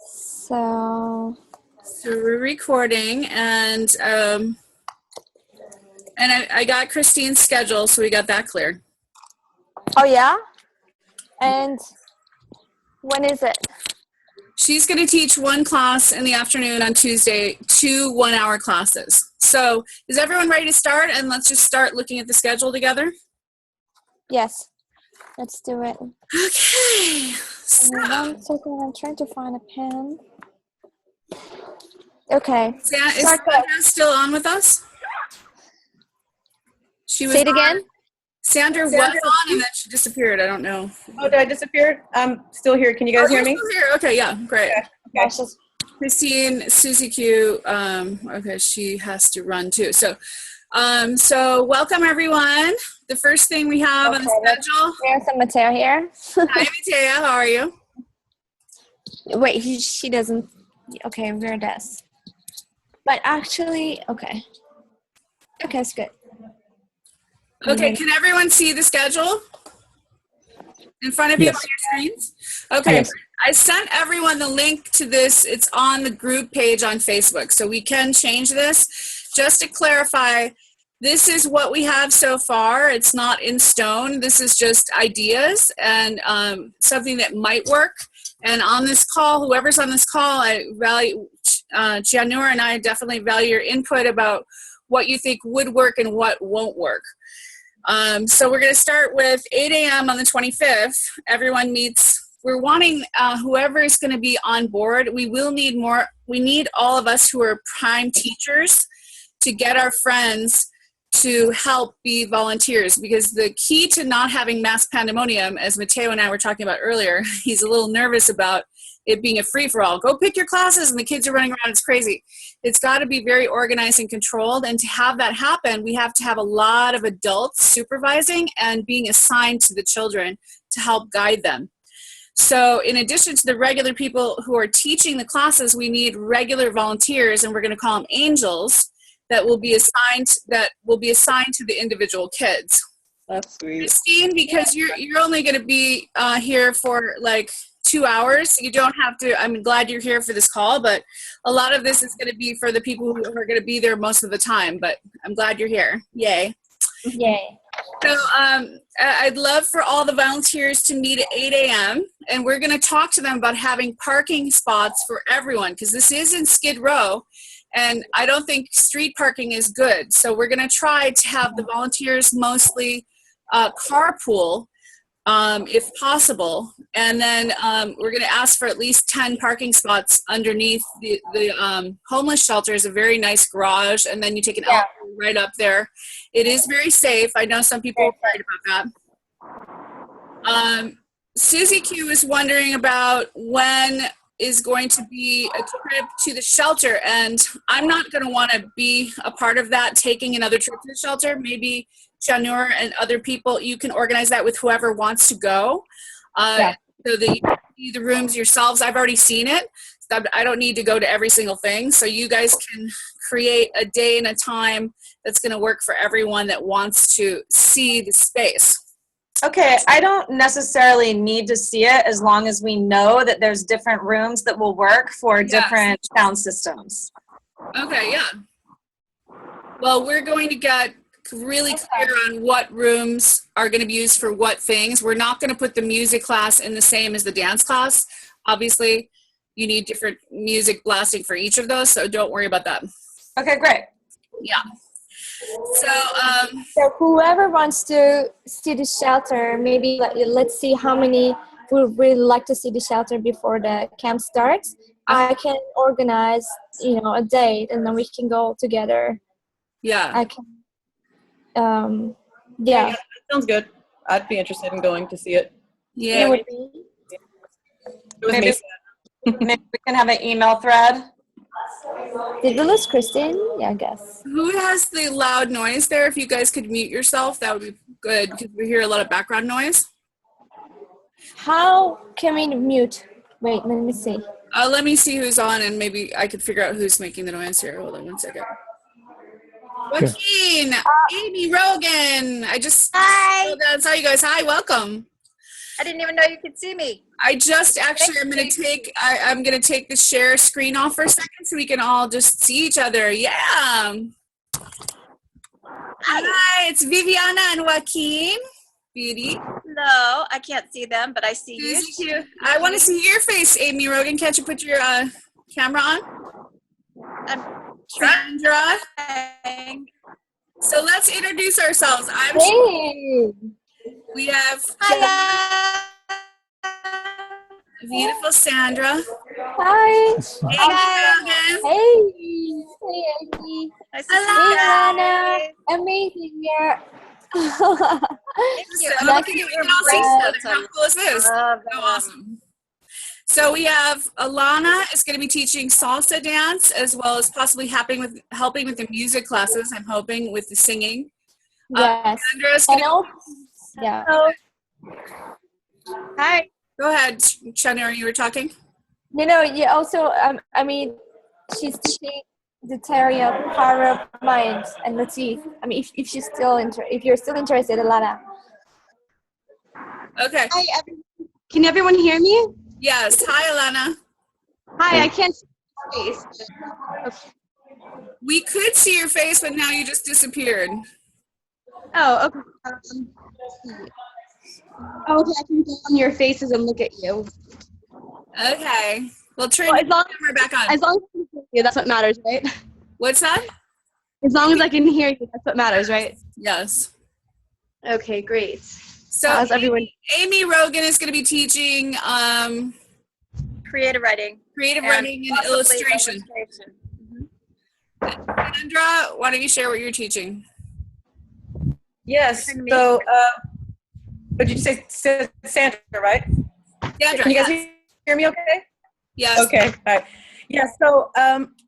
So we're recording, and I got Christine's schedule, so we got that cleared. oh yeah? And when is it? She's going to teach one class in the afternoon on Tuesday, 2 1-hour classes. So is everyone ready to start? And let's just start looking at the schedule together. Yes. Let's do it. Okay. So, 1 second, I'm trying to find a pen. Okay. is Sandra still on with us? She was Say it again. Sandra was on and then she disappeared. I don't know. Oh, did I disappear? I'm still here. Can you guys hear me? Still here. Okay, yeah, great. Okay. Christine, Susie Q, okay, she has to run too. So welcome everyone. The first thing we have on the schedule. There's some Mateo here. Hi, Mateo, how are you? Wait, she doesn't. Okay, where does? But actually, okay. Okay, it's good. Okay, can everyone see the schedule in front of you on your screens? Okay, yes. I sent everyone the link to this. It's on the group page on Facebook, so we can change this. Just to clarify, this is what we have so far. It's not in stone. This is just ideas and something that might work. And on this call, whoever's on this call, I value, Giannour and I definitely value your input about what you think would work and what won't work. So we're going to start with 8 a.m. on the 25th. Everyone meets. We're wanting whoever is going to be on board. We will need more. We need all of us who are prime teachers to get our friends to help be volunteers, because the key to not having mass pandemonium, as Mateo and I were talking about earlier, he's a little nervous about it being a free-for-all. Go pick your classes and the kids are running around. It's crazy. It's got to be very organized and controlled. And to have that happen, we have to have a lot of adults supervising and being assigned to the children to help guide them. So in addition to the regular people who are teaching the classes, we need regular volunteers, and we're going to call them angels, that will be assigned to the individual kids. That's sweet. Christine, because you're only going to be here for like 2 hours. You don't have to. I'm glad you're here for this call, but a lot of this is going to be for the people who are going to be there most of the time. But I'm glad you're here. Yay! Yay! So I'd love for all the volunteers to meet at 8 a.m. and we're going to talk to them about having parking spots for everyone, because this is in Skid Row. And I don't think street parking is good. So we're going to try to have the volunteers mostly carpool if possible. And then we're going to ask for at least 10 parking spots underneath the homeless shelter. Is a very nice garage. And then you take an elevator right up there. It is very safe. I know some people are worried about that. Susie Q is wondering about when is going to be a trip to the shelter, and I'm not going to want to be a part of that, taking another trip to the shelter. Maybe Giannour and other people, you can organize that with whoever wants to go. So that you can see the rooms yourselves. I've already seen it. So I don't need to go to every single thing. So you guys can create a day and a time that's going to work for everyone that wants to see the space. Okay, I don't necessarily need to see it as long as we know that there's different rooms that will work for different sound systems. Okay, yeah. Well, we're going to get really clear on what rooms are going to be used for what things. We're not going to put the music class in the same as the dance class. Obviously, you need different music blasting for each of those, so don't worry about that. Okay, great. Yeah. So whoever wants to see the shelter, maybe let's see how many would really like to see the shelter before the camp starts. I can organize, a date, and then we can go together. Yeah. I can. Yeah, that sounds good. I'd be interested in going to see it. Yeah. You would be? Maybe we can have an email thread. Did we lose Christine? Yeah, I guess. Who has the loud noise there? If you guys could mute yourself, that would be good, because we hear a lot of background noise. How can we mute? Wait, let me see. Let me see who's on, and maybe I could figure out who's making the noise here. Hold on 1 second. Joaquin, Amy, Rogan. Hi. That's how you guys. Hi, welcome. I didn't even know you could see me. I'm gonna take the share screen off for a second so we can all just see each other. Yeah. Hi, it's Viviana and Joaquin. Beauty. Hello. I can't see them, but I see you. Thank you. I want to see your face, Amy Rogan. Can't you put your camera on? I'm Sandra. trying. So let's introduce ourselves. Hey. We have Hiya. beautiful Sandra. Hi. Amy Rogan. Hey. Hey, Amy. Nice to Hello. see you Hey, guys. Lana. Amazing. You're. Thank you. So, I'm look looking at at we your can all see each other. bracelets. How cool is this? Love So them. awesome. So we have Alana is going to be teaching salsa dance as well as possibly helping with the music classes. I'm hoping with the singing. Yes. Sandra is And going also, yeah. Hi. Go ahead, Shana, you were talking. No, you also, I mean, she's teaching the theory of power of mind and motif. I mean, if she's still if you're still interested, Alana. Okay. Hi, can everyone hear me? Yes. Hi, Alana. Hi, I can't see your face. We could see your face, but now you just disappeared. Oh, okay. Okay, I can go on your faces and look at you. Okay. Well, turn Well, your camera back on. as long as I can hear you, that's what matters, right? What's that? As long as I can hear you, that's what matters, right? Yes. Okay, great. So How's everyone? Amy Rogan is going to be teaching Creative writing. creative and writing and possibly illustration. Mhm. Sandra, why don't you share what you're teaching? Yes. Pardon me? So, what did you say, Sandra, right? Sandra. Can you guys hear me okay? Yes. Okay. All right. Yeah. So,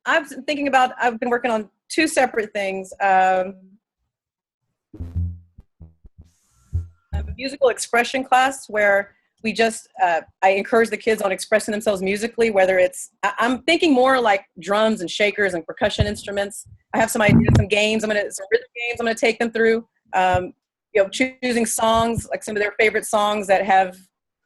I've been working on two separate things. A musical expression class where we just, I encourage the kids on expressing themselves musically, whether I'm thinking more like drums and shakers and percussion instruments. I have some ideas, some games, some rhythm games I'm going to take them through. Choosing songs, like some of their favorite songs that have,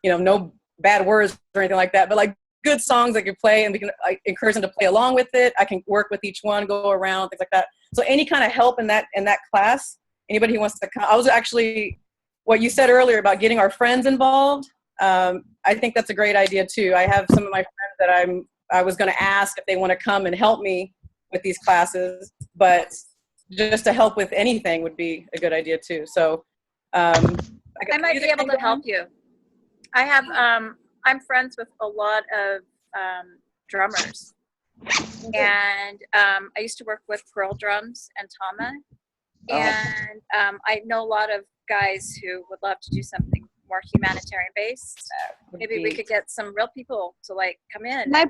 no bad words or anything like that, but like good songs that can play, and we can encourage them to play along with it. I can work with each one, go around, things like that. So any kind of help in that class, anybody who wants to come. I was actually, what you said earlier about getting our friends involved, I think that's a great idea too. I have some of my friends that I was going to ask if they want to come and help me with these classes, but just to help with anything would be a good idea too. So I might be able to help you. I have I'm friends with a lot of drummers, and I used to work with Pearl Drums and Tama, and I know a lot of guys who would love to do something more humanitarian based. Maybe we could get some real people to like come in. My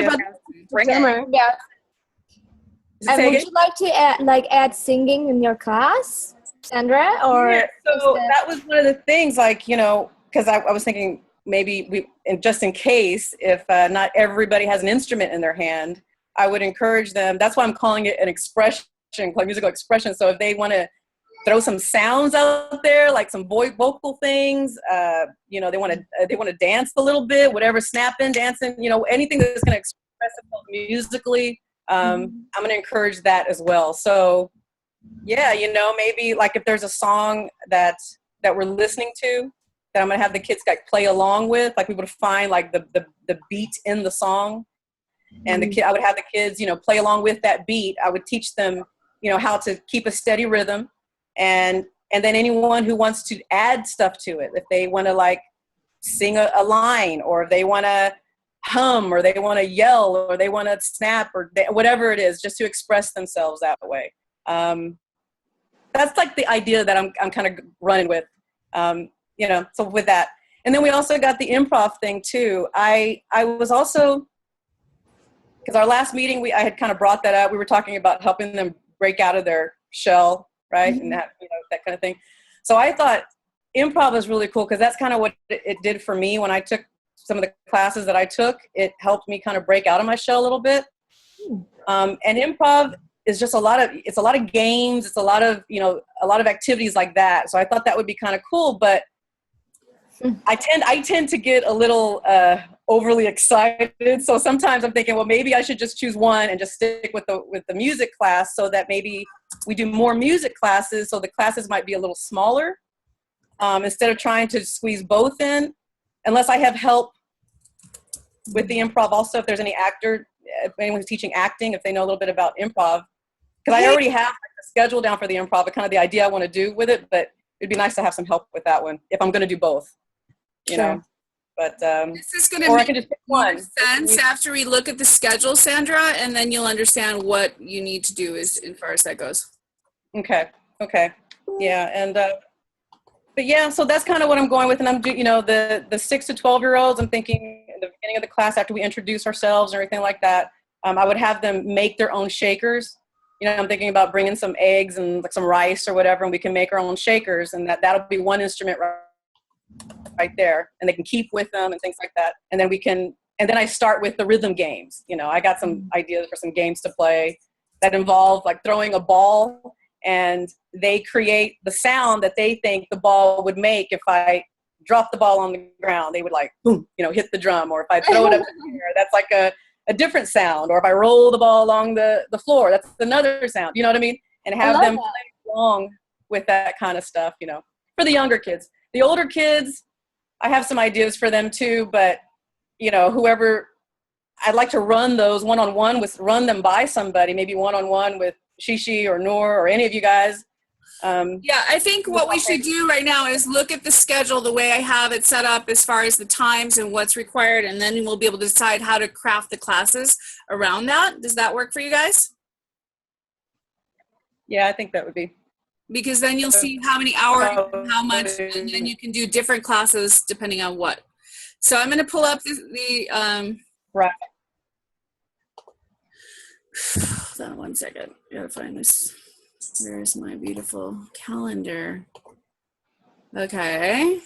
brother Bring it. drummer. Yeah. And Say would again? you like to add singing in your class, Sandra? Or Yeah, so that was one of the things, because I was thinking maybe just in case, if not everybody has an instrument in their hand, I would encourage them. That's why I'm calling it an expression, like musical expression. So if they want to throw some sounds out there, like some vocal things, they want to dance a little bit, whatever, snapping, dancing, anything that's going to express themselves musically. I'm going to encourage that as well. So yeah, maybe like if there's a song that we're listening to that I'm going to have the kids play along with, like we would find like the beat in the song, and I would have the kids, play along with that beat. I would teach them, how to keep a steady rhythm, and then anyone who wants to add stuff to it, if they want to like sing a line, or if they want to hum, or they want to yell, or they want to snap, or whatever it is, just to express themselves that way. That's like the idea that I'm kind of running with, so with that. And then we also got the improv thing too. I was also, because our last meeting, I had kind of brought that up. We were talking about helping them break out of their shell, right? And that, that kind of thing. So I thought improv is really cool, because that's kind of what it did for me when I took some of the classes that I took. It helped me kind of break out of my shell a little bit. And improv is just a lot of games. It's a lot of activities like that. So I thought that would be kind of cool, but I tend to get a little overly excited. So sometimes I'm thinking, well, maybe I should just choose one and just stick with the music class, so that maybe we do more music classes, so the classes might be a little smaller, instead of trying to squeeze both in, unless I have help with the improv. Also, if there's any actor, if anyone's teaching acting, if they know a little bit about improv, because I already have the schedule down for the improv, but kind of the idea I want to do with it, but it'd be nice to have some help with that one if I'm going to do both, you know. But This is going to or I make can just pick more one. sense after we look at the schedule, Sandra, and then you'll understand what you need to do as far as that goes. Okay. Yeah, and but yeah, so that's kind of what I'm going with, and I'm you know, the 6 to 12-year-olds, I'm thinking in the beginning of the class, after we introduce ourselves and everything like that, I would have them make their own shakers. You know, I'm thinking about bringing some eggs and like some rice or whatever, and we can make our own shakers, and that'll be one instrument right there, and they can keep with them and things like that. And then I start with the rhythm games. You know, I got some ideas for some games to play that involve like throwing a ball, and they create the sound that they think the ball would make if I drop the ball on the ground. They would like, boom, you know, hit the drum. Or if I throw it up in the air, that's like a different sound. Or if I roll the ball along the floor, that's another sound. You know what I mean? And have them play along with that kind of stuff, you know, for the younger kids. The older kids, I have some ideas for them too, but, you know, whoever, I'd like to run those one-on-one run them by somebody, maybe one-on-one with Shishi or Noor or any of you guys. Yeah, I think what we should do right now is look at the schedule the way I have it set up as far as the times and what's required, and then we'll be able to decide how to craft the classes around that. Does that work for you guys? Yeah, I think that would be. Because then you'll see how many hours, how much, and then you can do different classes depending on what. So I'm going to pull up Right. Hold on one second. I gotta find this. Where's my beautiful calendar? Okay.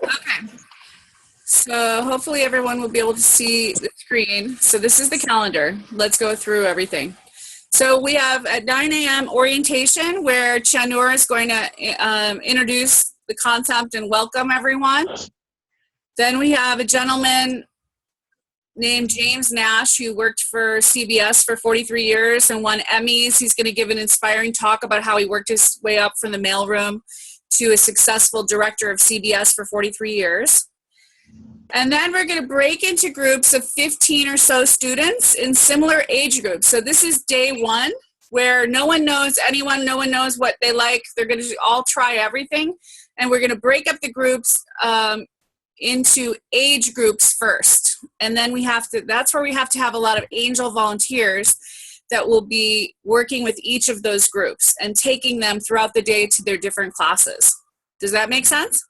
Okay. So hopefully everyone will be able to see the screen. So this is the calendar. Let's go through everything. So we have at 9 a.m. orientation, where Chanur is going to introduce the concept and welcome everyone. Then we have a gentleman named James Nash, who worked for CBS for 43 years and won Emmys. He's going to give an inspiring talk about how he worked his way up from the mailroom to a successful director of CBS for 43 years. And then we're going to break into groups of 15 or so students in similar age groups. So this is day one, where no one knows anyone, no one knows what they like. They're going to all try everything. And we're going to break up the groups into age groups first. And then that's where we have to have a lot of angel volunteers that will be working with each of those groups and taking them throughout the day to their different classes. Does that make sense?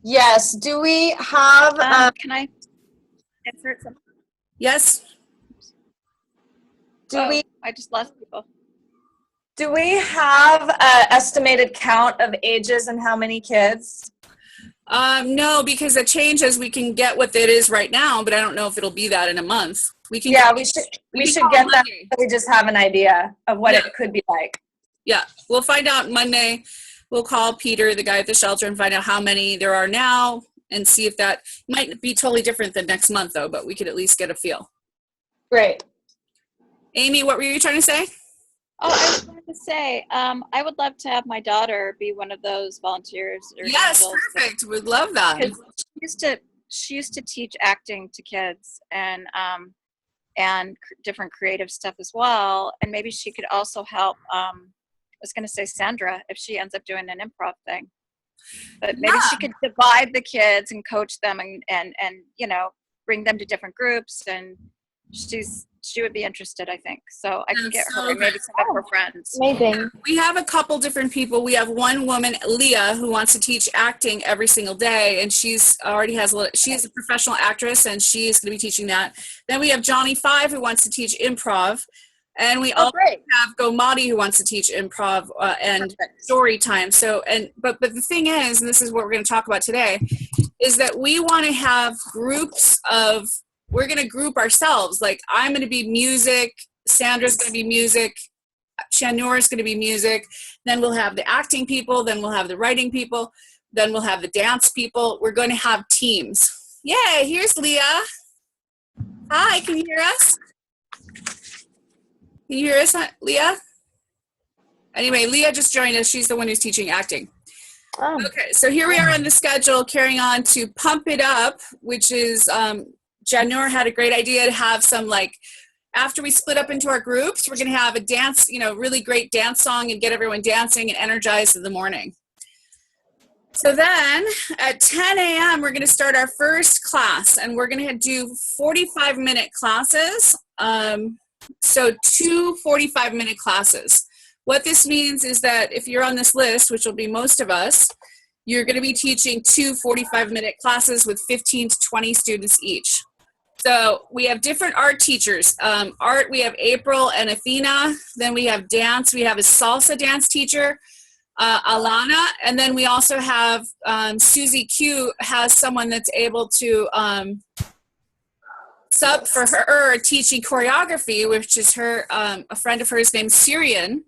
Yes. Do we have? Can I insert something? Yes. I just lost people. Do we have an estimated count of ages and how many kids? No, because it changes. We can get what it is right now, but I don't know if it'll be that in a month. We should get that. So we just have an idea of what it could be like. Yeah, we'll find out Monday. We'll call Peter, the guy at the shelter, and find out how many there are now and see if that might be totally different than next month, though, but we could at least get a feel. Great. Amy, what were you trying to say? Oh, I was going to say, I would love to have my daughter be one of those volunteers. Yes, perfect. We'd love that. Because she used to teach acting to kids and different creative stuff as well. And maybe she could also help. I was going to say Sandra, if she ends up doing an improv thing. But maybe she could divide the kids and coach them and you know, bring them to different groups, and she would be interested, I think. So I can get her, maybe some of her friends. Amazing. We have a couple different people. We have one woman, Leah, who wants to teach acting every single day, and she's a professional actress, and she's going to be teaching that. Then we have Johnny 5, who wants to teach improv. And we Oh, also great. have Gomati who wants to teach improv and Perfect. story time. So, but the thing is, and this is what we're going to talk about today, is that we want to have groups of, we're going to group ourselves. Like I'm going to be music, Sandra's going to be music, Shanur is going to be music. Then we'll have the acting people. Then we'll have the writing people. Then we'll have the dance people. We're going to have teams. Yay, here's Leah. Hi, can you hear us? Can you hear us, Leah? Anyway, Leah just joined us. She's the one who's teaching acting. Oh. Okay, so here we are on the schedule, carrying on to Pump It Up, which is, Janur had a great idea to have some, like, after we split up into our groups, we're going to have a dance, really great dance song and get everyone dancing and energized in the morning. So then at 10 a.m., we're going to start our first class, and we're going to do 45-minute classes. So 2 45-minute classes. What this means is that if you're on this list, which will be most of us, you're going to be teaching 2 45-minute classes with 15 to 20 students each. So we have different art teachers. Art, we have April and Athena. Then we have dance. We have a salsa dance teacher, Alana. And then we also have Susie Q has someone that's able to sub for her teaching choreography, which is her a friend of hers named Syrian.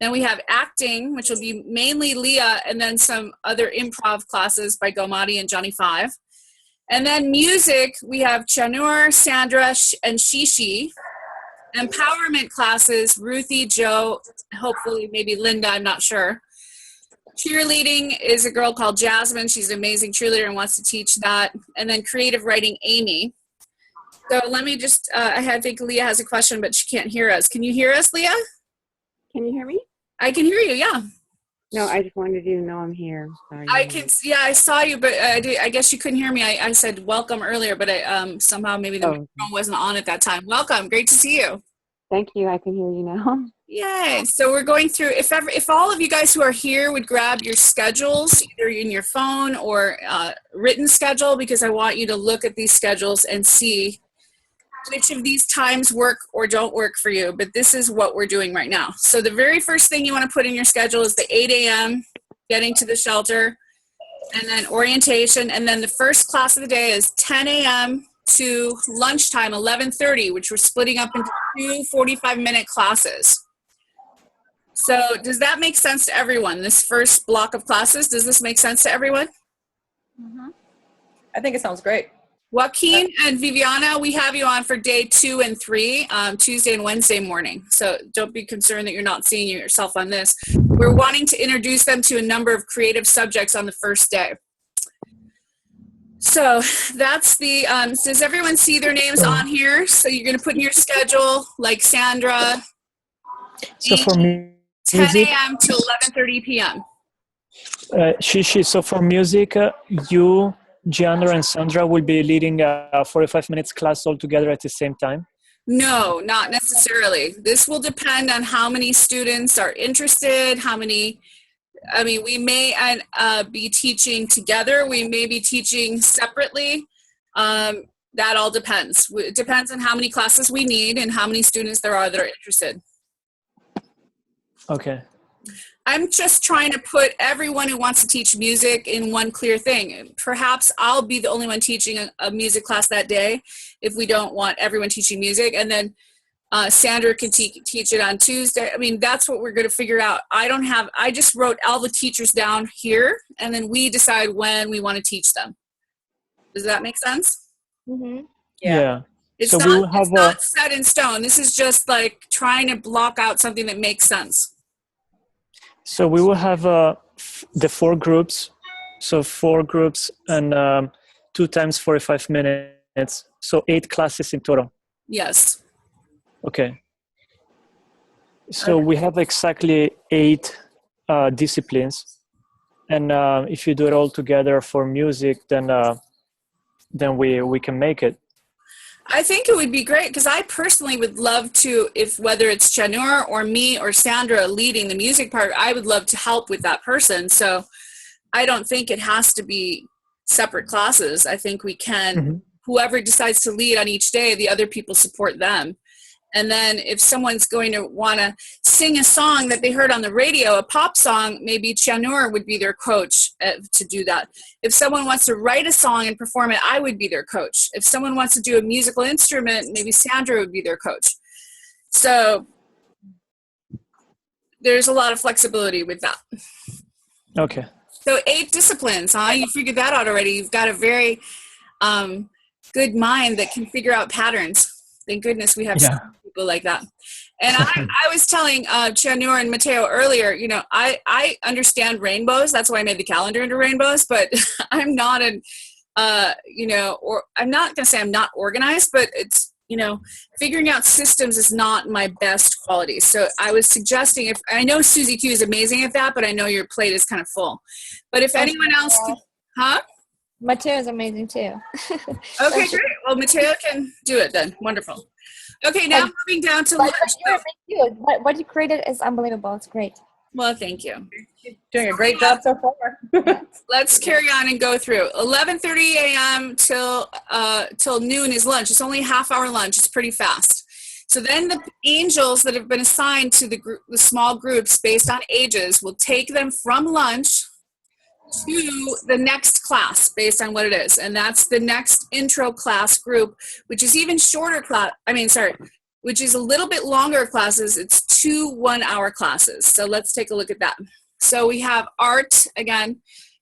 Then we have acting, which will be mainly Leah, and then some other improv classes by Gomati and Johnny Five. And then music, we have Chanur, Sandra, and Shishi. Empowerment classes, Ruthie, Joe, hopefully maybe Linda, I'm not sure. Cheerleading is a girl called Jasmine. She's an amazing cheerleader and wants to teach that. And then creative writing, Amy. So let me just, I think Leah has a question, but she can't hear us. Can you hear us, Leah? Can you hear me? I can hear you, yeah. No, I just wanted you to know I'm here. Sorry. I can, yeah, I saw you, but I guess you couldn't hear me. I said welcome earlier, but I somehow maybe the microphone wasn't on at that time. Welcome, great to see you. Thank you. I can hear you now. Yay! So we're going through. If all of you guys who are here would grab your schedules, either in your phone or written schedule, because I want you to look at these schedules and see which of these times work or don't work for you. But this is what we're doing right now. So the very first thing you want to put in your schedule is the 8 a.m. getting to the shelter, and then orientation, and then the first class of the day is 10 a.m. to lunchtime, 11:30, which we're splitting up into 2 45-minute classes. So does that make sense to everyone? This first block of classes, does this make sense to everyone? Mm-hmm. I think it sounds great. Joaquin and Viviana, we have you on for day 2 and 3, Tuesday and Wednesday morning. So don't be concerned that you're not seeing yourself on this. We're wanting to introduce them to a number of creative subjects on the first day. So that's the, does everyone see their names on here? So you're going to put in your schedule, like Sandra, So for me, 10 music, a.m. to 11:30 p.m. Shishi, so for music, you, Gianna, and Sandra will be leading a 45 minutes class all together at the same time? No, not necessarily. This will depend on how many students are interested, how many, I mean, we may be teaching together. We may be teaching separately. That all depends. It depends on how many classes we need and how many students there are that are interested. Okay. I'm just trying to put everyone who wants to teach music in one clear thing. Perhaps I'll be the only one teaching a music class that day if we don't want everyone teaching music. And then Sandra can teach it on Tuesday. I mean, that's what we're going to figure out. I just wrote all the teachers down here, and then we decide when we want to teach them. Does that make sense? Mm-hmm. Yeah. It's, So not, we will have it's not set in stone. This is just like trying to block out something that makes sense. So we will have the 4 groups. So 4 groups and 2 times 45 minutes. So 8 classes in total. Yes. Okay. So we have exactly 8 disciplines. And if you do it all together for music, then we can make it. I think it would be great because I personally would love to, if whether it's Chanur or me or Sandra leading the music part, I would love to help with that person. So I don't think it has to be separate classes. I think we can, whoever decides to lead on each day, the other people support them. And then if someone's going to want to sing a song that they heard on the radio, a pop song, maybe Chanur would be their coach to do that. If someone wants to write a song and perform it, I would be their coach. If someone wants to do a musical instrument, maybe Sandra would be their coach. So there's a lot of flexibility with that. Okay. So 8 disciplines, huh? You figured that out already. You've got a very good mind that can figure out patterns. Thank goodness we have some people like that. And I was telling Chanur and Mateo earlier, you know, I understand rainbows. That's why I made the calendar into rainbows, but I'm not you know, or I'm not going to say I'm not organized, but it's, you know, figuring out systems is not my best quality. So I was suggesting, if I know Susie Q is amazing at that, but I know your plate is kind of full. But if anyone else can, huh? Mateo is amazing too. Okay, great. Well, Mateo can do it then. Wonderful. Okay, now moving down to lunch. What you created is unbelievable. It's great. Well, thank you. Doing a great job so far. Let's carry on and go through. 11:30 a.m. till noon is lunch. It's only a half-hour lunch. It's pretty fast. So then the angels that have been assigned to the small groups based on ages will take them from lunch to the next class based on what it is. And that's the next intro class group, which is even shorter which is a little bit longer classes. It's 2 one-hour classes. So let's take a look at that. So we have art, again,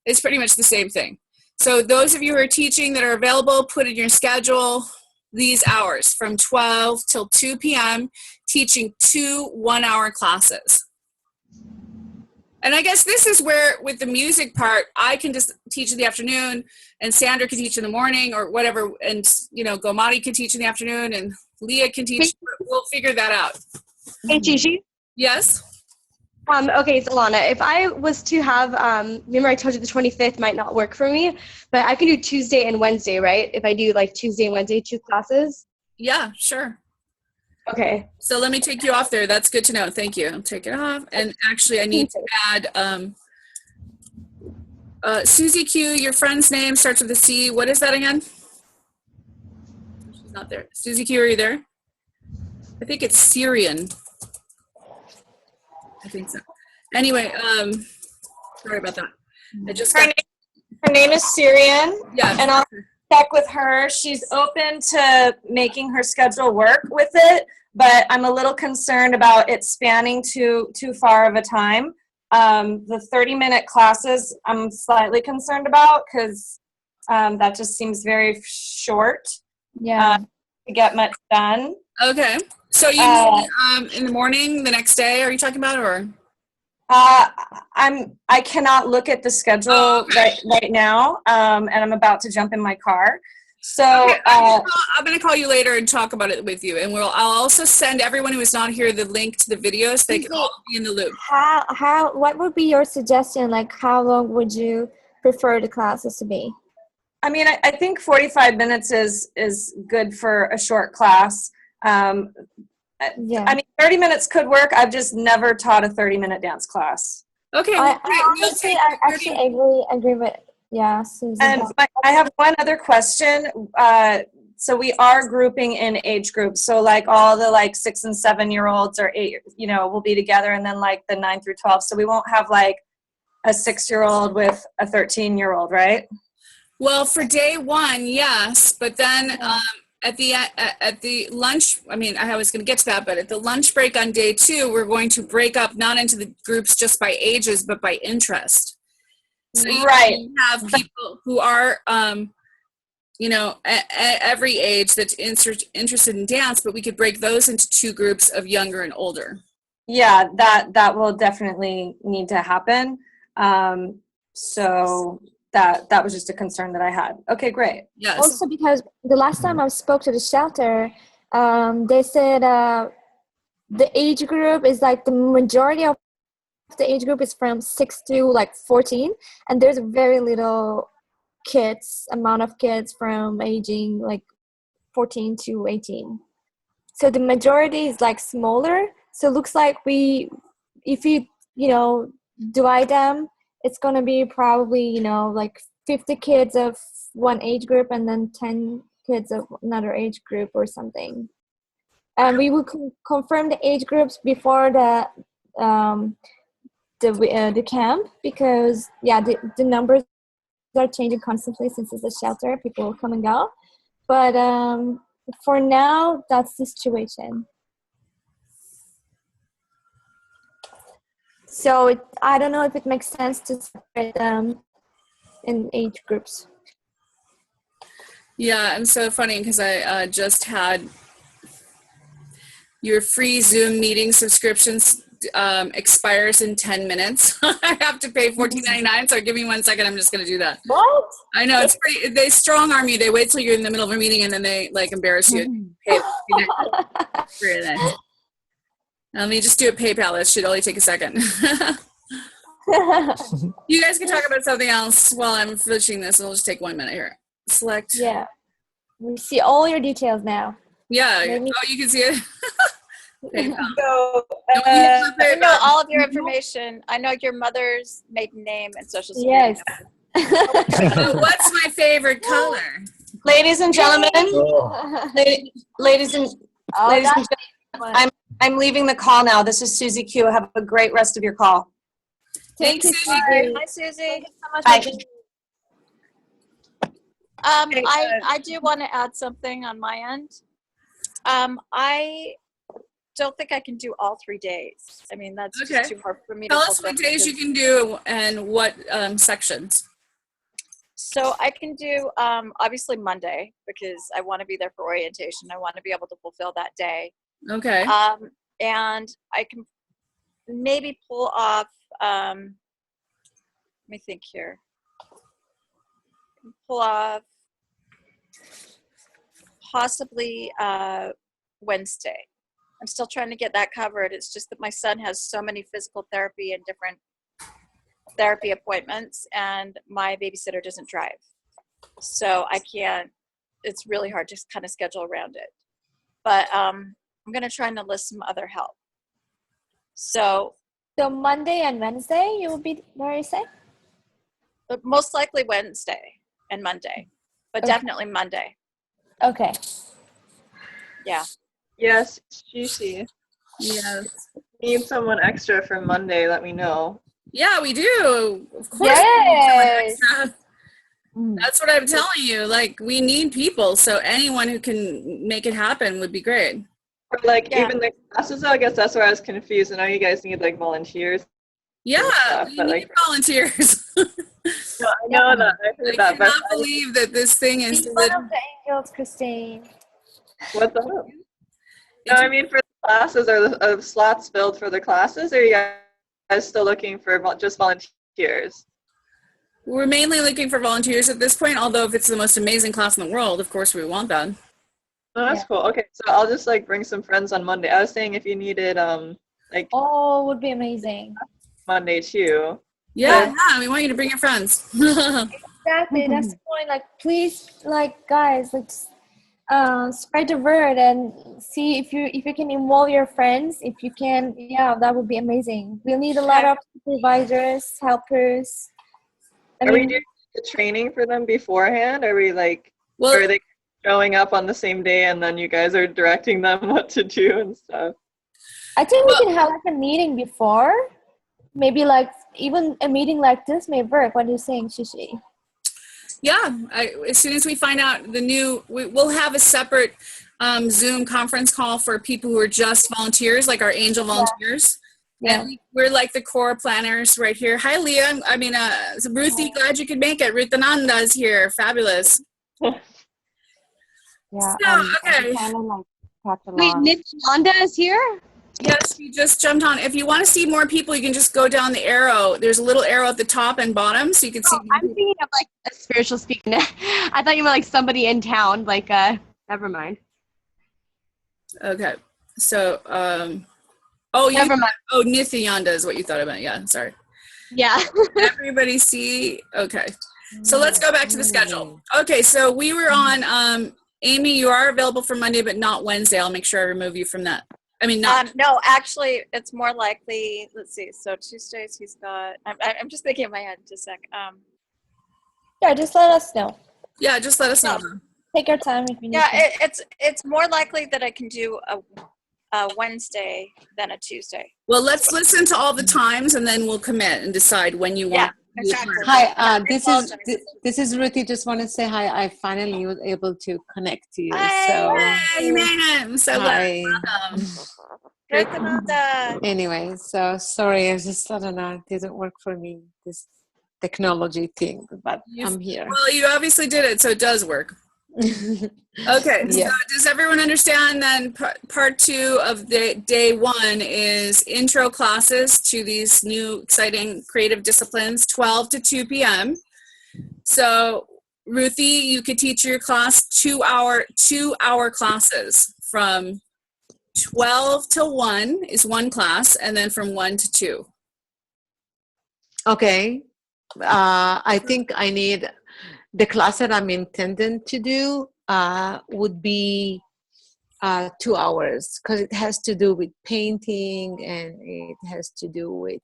it's pretty much the same thing. So those of you who are teaching that are available, put in your schedule these hours from 12 till 2 p.m., teaching 2 one-hour classes. And I guess this is where, with the music part, I can just teach in the afternoon, and Sandra can teach in the morning, or whatever, and, you know, Gomati can teach in the afternoon, and Leah can teach. We'll figure that out. Hey, Gigi. Yes? Okay, it's Alana. If I was to have, remember I told you the 25th might not work for me, but I can do Tuesday and Wednesday, right? If I do like Tuesday and Wednesday, 2 classes? Yeah, sure. Okay. So let me take you off there. That's good to know. Thank you. I'll take it off. And actually, I need to add Susie Q, your friend's name starts with a C. What is that again? She's not there. Susie Q, are you there? I think it's Syrian. I think so. Anyway, sorry about that. I just Her name is Syrian. Yeah. And I'll check with her. She's open to making her schedule work with it, but I'm a little concerned about it spanning too far of a time. The 30-minute classes I'm slightly concerned about because that just seems very short. Yeah. To get much done. Okay. So you mean in the morning, the next day, are you talking about, or? I cannot look at the schedule right now, and I'm about to jump in my car. So okay, I'm going to call you later and talk about it with you, and I'll also send everyone who is not here the link to the videos. So they can all be in the loop. What would be your suggestion? Like, how long would you prefer the classes to be? I mean, I think 45 minutes is good for a short class. Yeah. I mean, 30 minutes could work. I've just never taught a 30-minute dance class. Okay. I agree with, yeah, Susan. And I have one other question. So we are grouping in age groups. So like all the 6 and 7 year olds or 8, will be together, and then like the 9 through 12. So we won't have like a 6-year-old with a 13-year-old, right? Well, for day 1, yes, but then at the lunch, I was going to get to that, but at the lunch break on day 2, we're going to break up not into the groups just by ages, but by interest. So you have people who are, at every age that's interested in dance, but we could break those into 2 groups of younger and older. Yeah, that will definitely need to happen. So that was just a concern that I had. Okay, great. Yes. Also, because the last time I spoke to the shelter, they said the age group is like the majority of the age group is from 6 to 14, and there's very little amount of kids from aging 14 to 18. So the majority is smaller. So it looks like if you divide them, it's going to be probably, 50 kids of one age group and then 10 kids of another age group or something. and we will confirm the age groups before the camp, because the numbers are changing constantly since it's a shelter. People will come and go, but for now, that's the situation. So I don't know if it makes sense to separate them in age groups. Yeah, and so funny because I just had your free Zoom meeting subscriptions expires in 10 minutes. I have to pay $14.99, so give me 1 second. I'm just going to do that. What? I know, it's pretty, they strong arm you. They wait till you're in the middle of a meeting and then they like embarrass you. Pay very nice. Let me just do a PayPal. That should only take a second. You guys can talk about something else while I'm finishing this. It'll just take 1 minute here. Select. Yeah. We see all your details now. Yeah. Maybe. Oh, you can see it. PayPal. So, I know all of your information. I know your mother's maiden name and social security Yes. Oh, what's my favorite color? Ladies and gentlemen, ladies and Oh, ladies and that's gentlemen, I'm leaving the call now. This is Susie Q. Have a great rest of your call. Thanks, you, Susie. Susie. Hi, Susie. Thank you so much Bye. for being Okay, I do want to add something on my end. I don't think I can do all 3 days. I mean, that's Okay. just too hard for me Tell to us what fulfill. days you can do and what sections. So I can do obviously Monday because I want to be there for orientation. I want to be able to fulfill that day. Okay. And I can maybe pull off, let me think here. Pull off possibly Wednesday. I'm still trying to get that covered. It's just that my son has so many physical therapy and different therapy appointments, and my babysitter doesn't drive. So I can't, it's really hard to kind of schedule around it. But I'm going to try and enlist some other help. So So Monday and Wednesday, you will be where you say? but most likely Wednesday and Monday, but Okay. definitely Monday. Okay. Yeah. Yes, Shishi. Yes. Need someone extra for Monday, let me know. Yeah, we do. Of course. Yes. That's what I'm telling you. Like, we need people. So anyone who can make it happen would be great. Or like Yeah. even the classes, I guess that's where I was confused. I know you guys need like volunteers. Yeah, stuff, we but, need like- volunteers. No, I know that. I I heard that, but cannot believe that this thing is. Be one of the angels, Christine. what's up? No, I mean for the classes, are the slots filled for the classes, or are you guys still looking for just volunteers? We're mainly looking for volunteers at this point, although if it's the most amazing class in the world, of course we want that. Oh, that's cool. Okay, so I'll just like bring some friends on Monday. I was saying if you needed like Oh, would be amazing. Monday too. Yeah, we want you to bring your friends. Exactly. That's the point. Like, please, like, guys, let's spread the word and see if you can involve your friends. If you can, yeah, that would be amazing. We'll need a lot of supervisors, helpers. I Are we mean, doing the training for them beforehand? Are we like, Well, or are they showing up on the same day and then you guys are directing them what to do and stuff? I think we can have like a meeting before. Maybe like even a meeting like this may work. What are you saying, Shishi? yeah, as soon as we find out we'll have a separate Zoom conference call for people who are just volunteers, like our angel volunteers. Yeah. And we're like the core planners right here. Hi, Leah. I mean, Ruthie, glad you could make it. Ruth Ananda is here. Fabulous. Yeah. So, I okay. kind of like catch Wait, along. Nick Londa is here? Yes, you just jumped on. If you want to see more people, you can just go down the arrow. There's a little arrow at the top and bottom, so you can see. Oh, I'm thinking of like a spiritual speaker. I thought you meant like somebody in town. Like, never mind. Okay. So, Never mind. Nithyananda is what you thought about. Yeah, sorry. Yeah. Everybody see? Okay. So let's go back to the schedule. Okay, so we were on, Amy, you are available for Monday, but not Wednesday. I'll make sure I remove you from that. I mean, not. No, actually, it's more likely. Let's see. So Tuesdays, he's got. I'm just thinking in my head. Just a sec. Yeah, just let us know. Yeah, just let us know. Take your time if you need Yeah, to. it's more likely that I can do a Wednesday than a Tuesday. Well, let's listen to all the times and then we'll commit and decide when you want. Exactly. Hi, this is apologize. this is Ruthie. Just want to say hi. I finally was able to connect to you. Hi. So Hey, man, I'm so glad. hi. Great Canada. Anyway, so sorry. I don't know. It didn't work for me. This technology thing, but I'm here. Well, you obviously did it, so it does work. Okay, Yeah. so does everyone understand then part 2 of the day 1 is intro classes to these new exciting creative disciplines, 12 to 2 p.m. So Ruthie, you could teach your class 2-hour classes from 12 to 1 is one class, and then from 1 to 2. Okay. I think I need the class that I'm intending to do would be 2 hours because it has to do with painting and it has to do with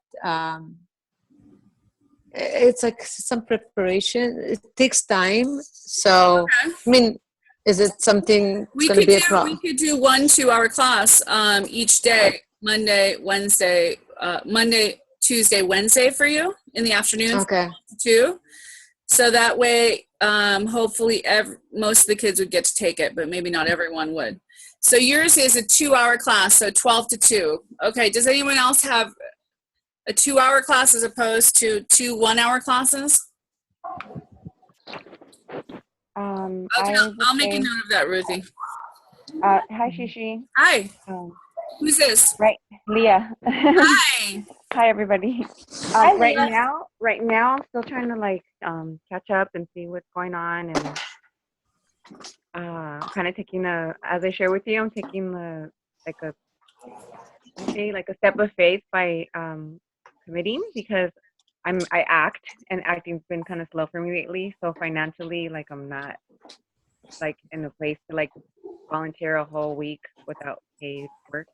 it's like some preparation. It takes time. So, Okay. I mean, is it something We going to could be a do problem? 1 2-hour class each day, Monday, Wednesday, Monday, Tuesday, Wednesday for you in the afternoon. Okay. 2. So that way, hopefully most of the kids would get to take it, but maybe not everyone would. So yours is a 2-hour class, so 12 to 2. Okay, does anyone else have a 2-hour class as opposed to 2 1-hour classes? Okay, I'll make a note of that, Ruthie. Hi, Shishi. Hi, Um, who's this? right, Leah. Hi. Hi, everybody. Hi, Right Leah. now, I'm still trying to catch up and see what's going on, and kind of taking as I share with you, I'm taking a step of faith by committing because I act, and acting's been kind of slow for me lately. So financially, I'm not in a place to volunteer a whole week without paid work,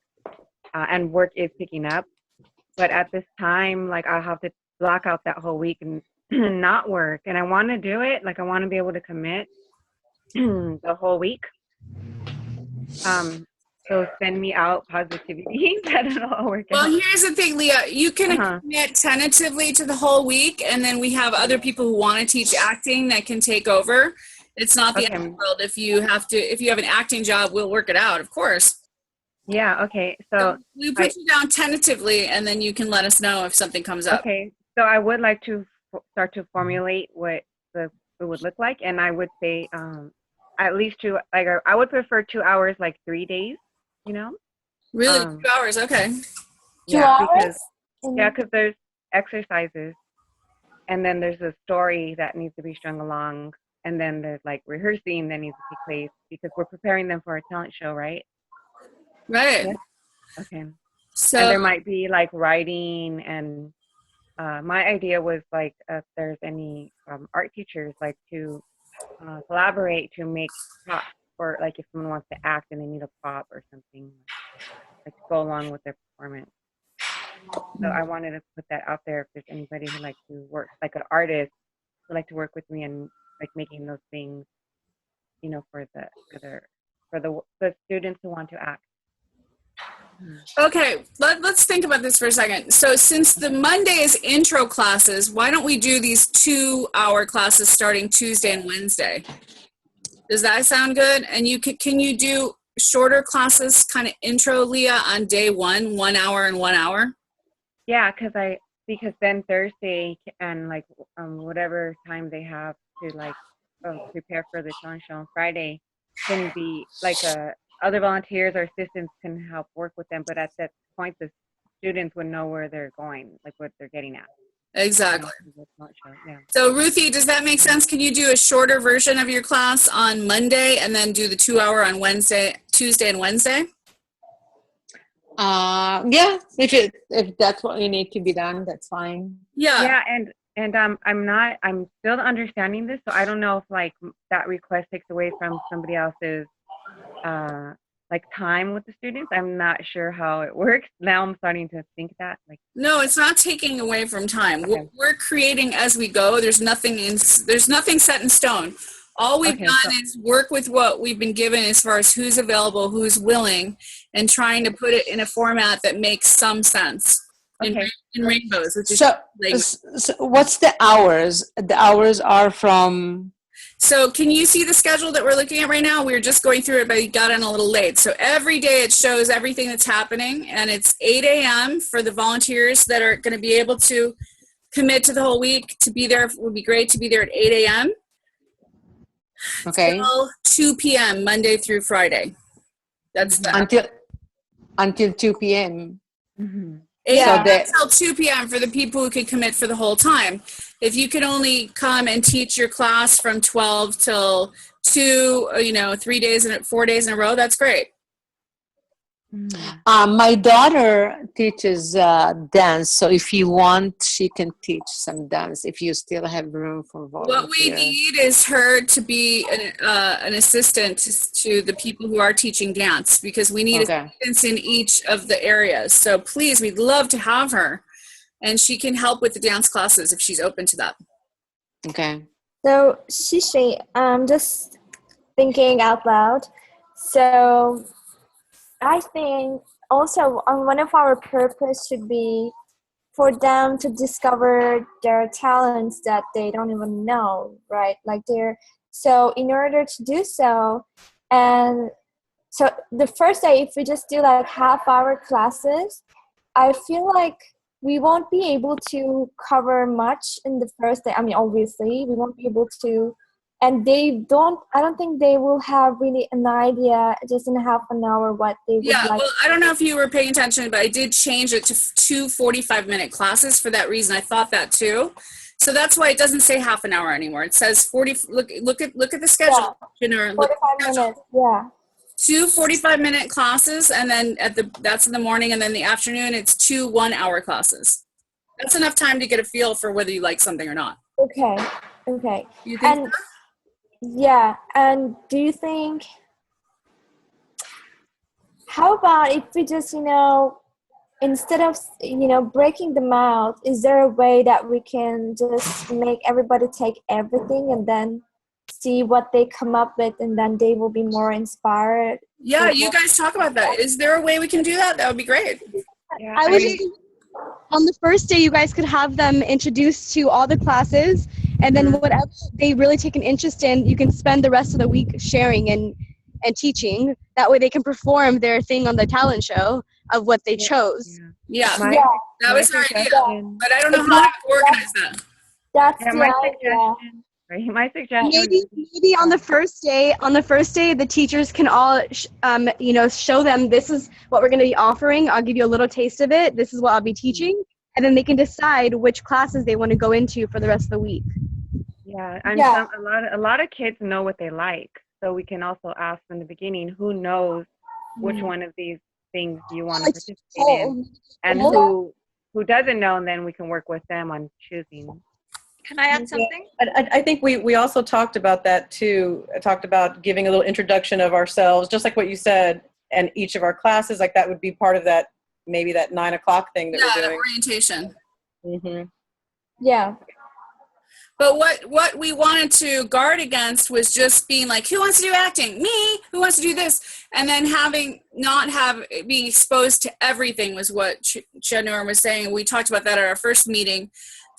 and work is picking up. But at this time, I'll have to block out that whole week and not work. And I want to do it. I want to be able to commit the whole week. So send me out positivity that it'll all work Well, out. here's the thing, Leah. You can commit tentatively to the whole week, and then we have other people who want to teach acting that can take over. It's not the end of the world. If you have an acting job, we'll work it out, of course. Yeah, okay. So we put you down tentatively, and then you can let us know if something comes up. Okay. So I would like to start to formulate what it would look like, and I would say at least I would prefer 2 hours, 3 days. Really, 2 hours? Okay. 2 hours? Because there's exercises, and then there's a story that needs to be strung along, and then there's rehearsing that needs to take place because we're preparing them for a talent show, right? Right. Yeah. Okay. So and there might be writing, and my idea was if there's any art teachers to collaborate to make props, or if someone wants to act and they need a prop or something to go along with their performance. So I wanted to put that out there if there's anybody who likes to work, an artist who like to work with me and making those things, for the students who want to act. okay, let's think about this for a second. So since the Monday is intro classes, why don't we do these 2-hour classes starting Tuesday and Wednesday? Does that sound good? And can you do shorter classes, kind of intro, Leah, on day 1, 1 hour and 1 hour? Yeah, because then Thursday and whatever time they have to prepare for the talent show on Friday can be other volunteers or assistants can help work with them, but at that point the students would know where they're going, what they're getting at. Exactly. Yeah. So Ruthie, does that make sense? Can you do a shorter version of your class on Monday and then do the 2 hour on Tuesday and Wednesday? Yeah, if that's what you need to be done, that's fine. Yeah. Yeah, I'm still understanding this, so I don't know if that request takes away from somebody else's time with the students. I'm not sure how it works. Now I'm starting to think that No, it's not taking away from time. Okay. We're creating as we go. There's nothing set in stone. All we've Okay, done so- is work with what we've been given as far as who's available, who's willing, and trying to put it in a format that makes some sense. Okay. In rainbows, which is So, language. so what's the hours? The hours are from, So can you see the schedule that we're looking at right now? We were just going through it, but you got in a little late. So every day it shows everything that's happening, and it's 8 a.m. for the volunteers that are going to be able to commit to the whole week. To be there would be great to be there at 8 a.m. okay, till 2 p.m. Monday through Friday. That's the until 2 p.m. Mhm. 8 Yeah. So until 2 p.m. for the people who can commit for the whole time. If you can only come and teach your class from 12 till 2, 4 days in a row, that's great. My daughter teaches dance, so if you want, she can teach some dance if you still have room for volunteers. What we need is her to be an assistant to the people who are teaching dance, because we need assistants in each of the areas. So please, we'd love to have her, and she can help with the dance classes if she's open to that. Okay. So, Shishi, I'm just thinking out loud. So, I think also one of our purpose should be for them to discover their talents that they don't even know, right? So in order to do so, and so the first day, if we just do like half-hour classes, I feel like we won't be able to cover much in the first day. I mean, obviously, we won't be able to, and I don't think they will have really an idea just in half an hour what they would like. Well, I don't know if you were paying attention, but I did change it to 2 45-minute classes for that reason. I thought that too. So that's why it doesn't say half an hour anymore. It says 40. Look at the schedule. Yeah, 45 minutes. Yeah. 2 45-minute classes, and then that's in the morning, and then the afternoon it's 2 1-hour classes. That's enough time to get a feel for whether you like something or not. Okay. You think? Yeah, and do you think, how about if we just, instead of, breaking them out, is there a way that we can just make everybody take everything and then see what they come up with, and then they will be more inspired? Yeah, you guys talk about that. Is there a way we can do that? That would be great. Yeah, I was on the first day, you guys could have them introduced to all the classes, and then whatever they really take an interest in, you can spend the rest of the week sharing and teaching. That way they can perform their thing on the talent show of what they chose. Yeah, My- that was our idea. But I don't know how to organize that. That's Yeah, the my idea. suggestion. Right, my suggestion. Maybe on the first day, the teachers can all, show them, this is what we're going to be offering. I'll give you a little taste of it. This is what I'll be teaching. And then they can decide which classes they want to go into for the rest of the week. Yeah, and Yeah. a lot of kids know what they like, so we can also ask from the beginning who knows which one of these things you want to participate in, and who doesn't know, and then we can work with them on choosing. Can I add something? I think we also talked about that too. I talked about giving a little introduction of ourselves, just like what you said, and each of our classes, like that would be part of that, maybe that 9 o'clock thing that we're doing. Orientation. Mm-hmm. Yeah. But what we wanted to guard against was just being like, who wants to do acting? Me. Who wants to do this? And then being exposed to everything was what Chanur was saying. We talked about that at our first meeting.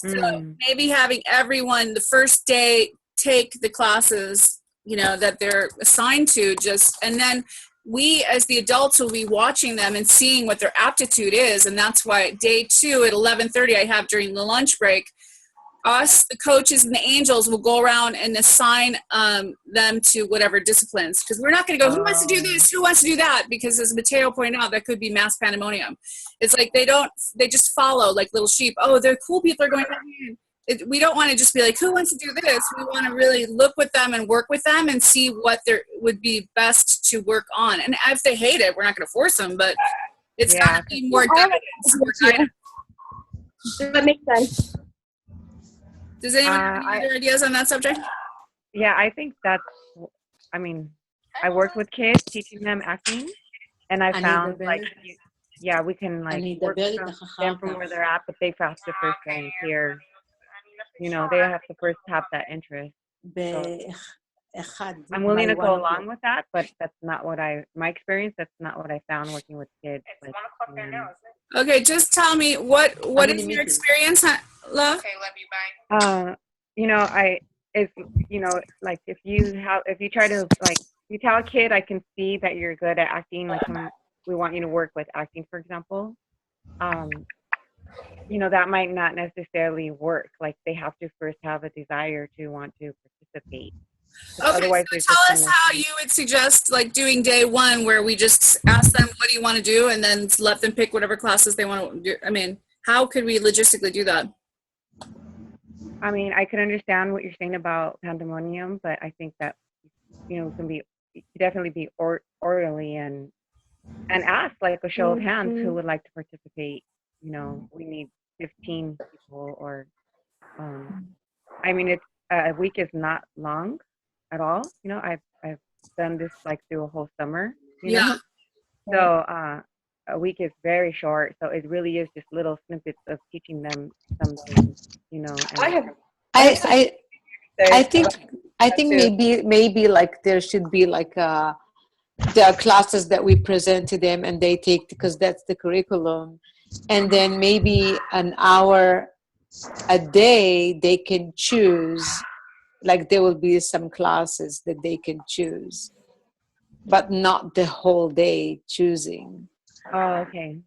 So maybe having everyone the first day take the classes, that they're assigned to, and then we as the adults will be watching them and seeing what their aptitude is. And that's why day 2 at 11:30 I have during the lunch break, us, the coaches and the angels will go around and assign them to whatever disciplines. Because we're not going to go, who wants to do this? Who wants to do that? Because as Mateo pointed out, that could be mass pandemonium. It's like they just follow like little sheep. Oh, the cool people are going down here. We don't want to just be like, who wants to do this? We want to really look with them and work with them and see what there would be best to work on. And if they hate it, we're not going to force them, but it's got to be more guidance. That makes sense. Does anyone have any other ideas on that subject? Yeah, I think that's, I worked with kids teaching them acting, and I found we can work them from where they're at, but they have to first volunteer. They have to first have that interest. So I'm willing to go along with that, but that's not what my experience, that's not what I found working with kids. It's 1 o'clock there now, isn't it? Okay, just tell me what is your experience, love? Okay, love you, bye. You know, like if you try to, like, you tell a kid, I can see that you're good at acting, like when we want you to work with acting, for example, you know, that might not necessarily work. Like they have to first have a desire to want to participate. Okay, Otherwise, so tell us how you would suggest like doing day one, where we just ask them, what do you want to do? And then let them pick whatever classes they want to do. I mean, how could we logistically do that? I mean, I can understand what you're saying about pandemonium, but I think that, you know, you definitely be orderly and ask like a show of hands who would like to participate. You know, we need 15 people, or I mean, it's a week is not long at all. You know, I've done this like through a whole summer. You know? So a week is very short. So it really is just little snippets of teaching them something. You know. And I think maybe like there should be like the classes that we present to them and they take, because that's the curriculum, and then maybe an hour a day they can choose. Like there will be some classes that they can choose, but not the whole day choosing. Oh, okay.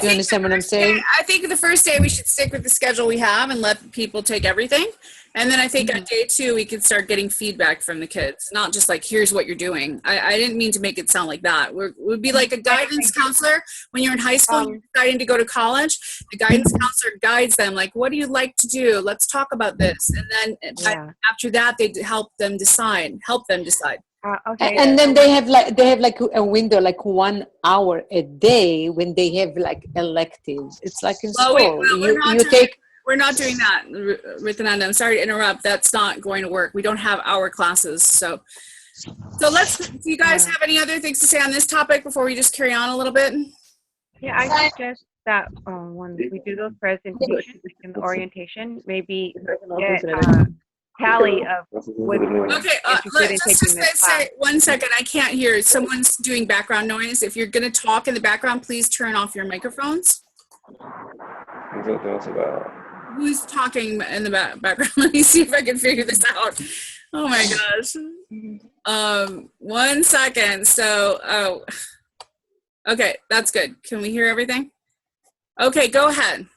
You understand what I'm saying? I think the first day we should stick with the schedule we have and let people take everything. And then I think on day 2, we can start getting feedback from the kids, not just like, here's what you're doing. I didn't mean to make it sound like that. We'd be like a guidance counselor when you're in high school, you're deciding to go to college. The guidance counselor guides them, like, what do you like to do? Let's talk about this. And then after that, they help them decide. Okay. And then they have like a window, like 1 hour a day when they have like electives. It's like in school. We're not doing that, Ritananda. I'm sorry to interrupt. That's not going to work. We don't have hour classes. So do you guys have any other things to say on this topic before we just carry on a little bit? Yeah, I suggest that when we do those presentations in the orientation, maybe get a tally of what okay, let's just say 1 second. I can't hear. Someone's doing background noise. If you're going to talk in the background, please turn off your microphones. Who's talking in the background? Let me see if I can figure this out. Oh my gosh. 1 second. So, okay, that's good. Can we hear everything? Okay, go ahead.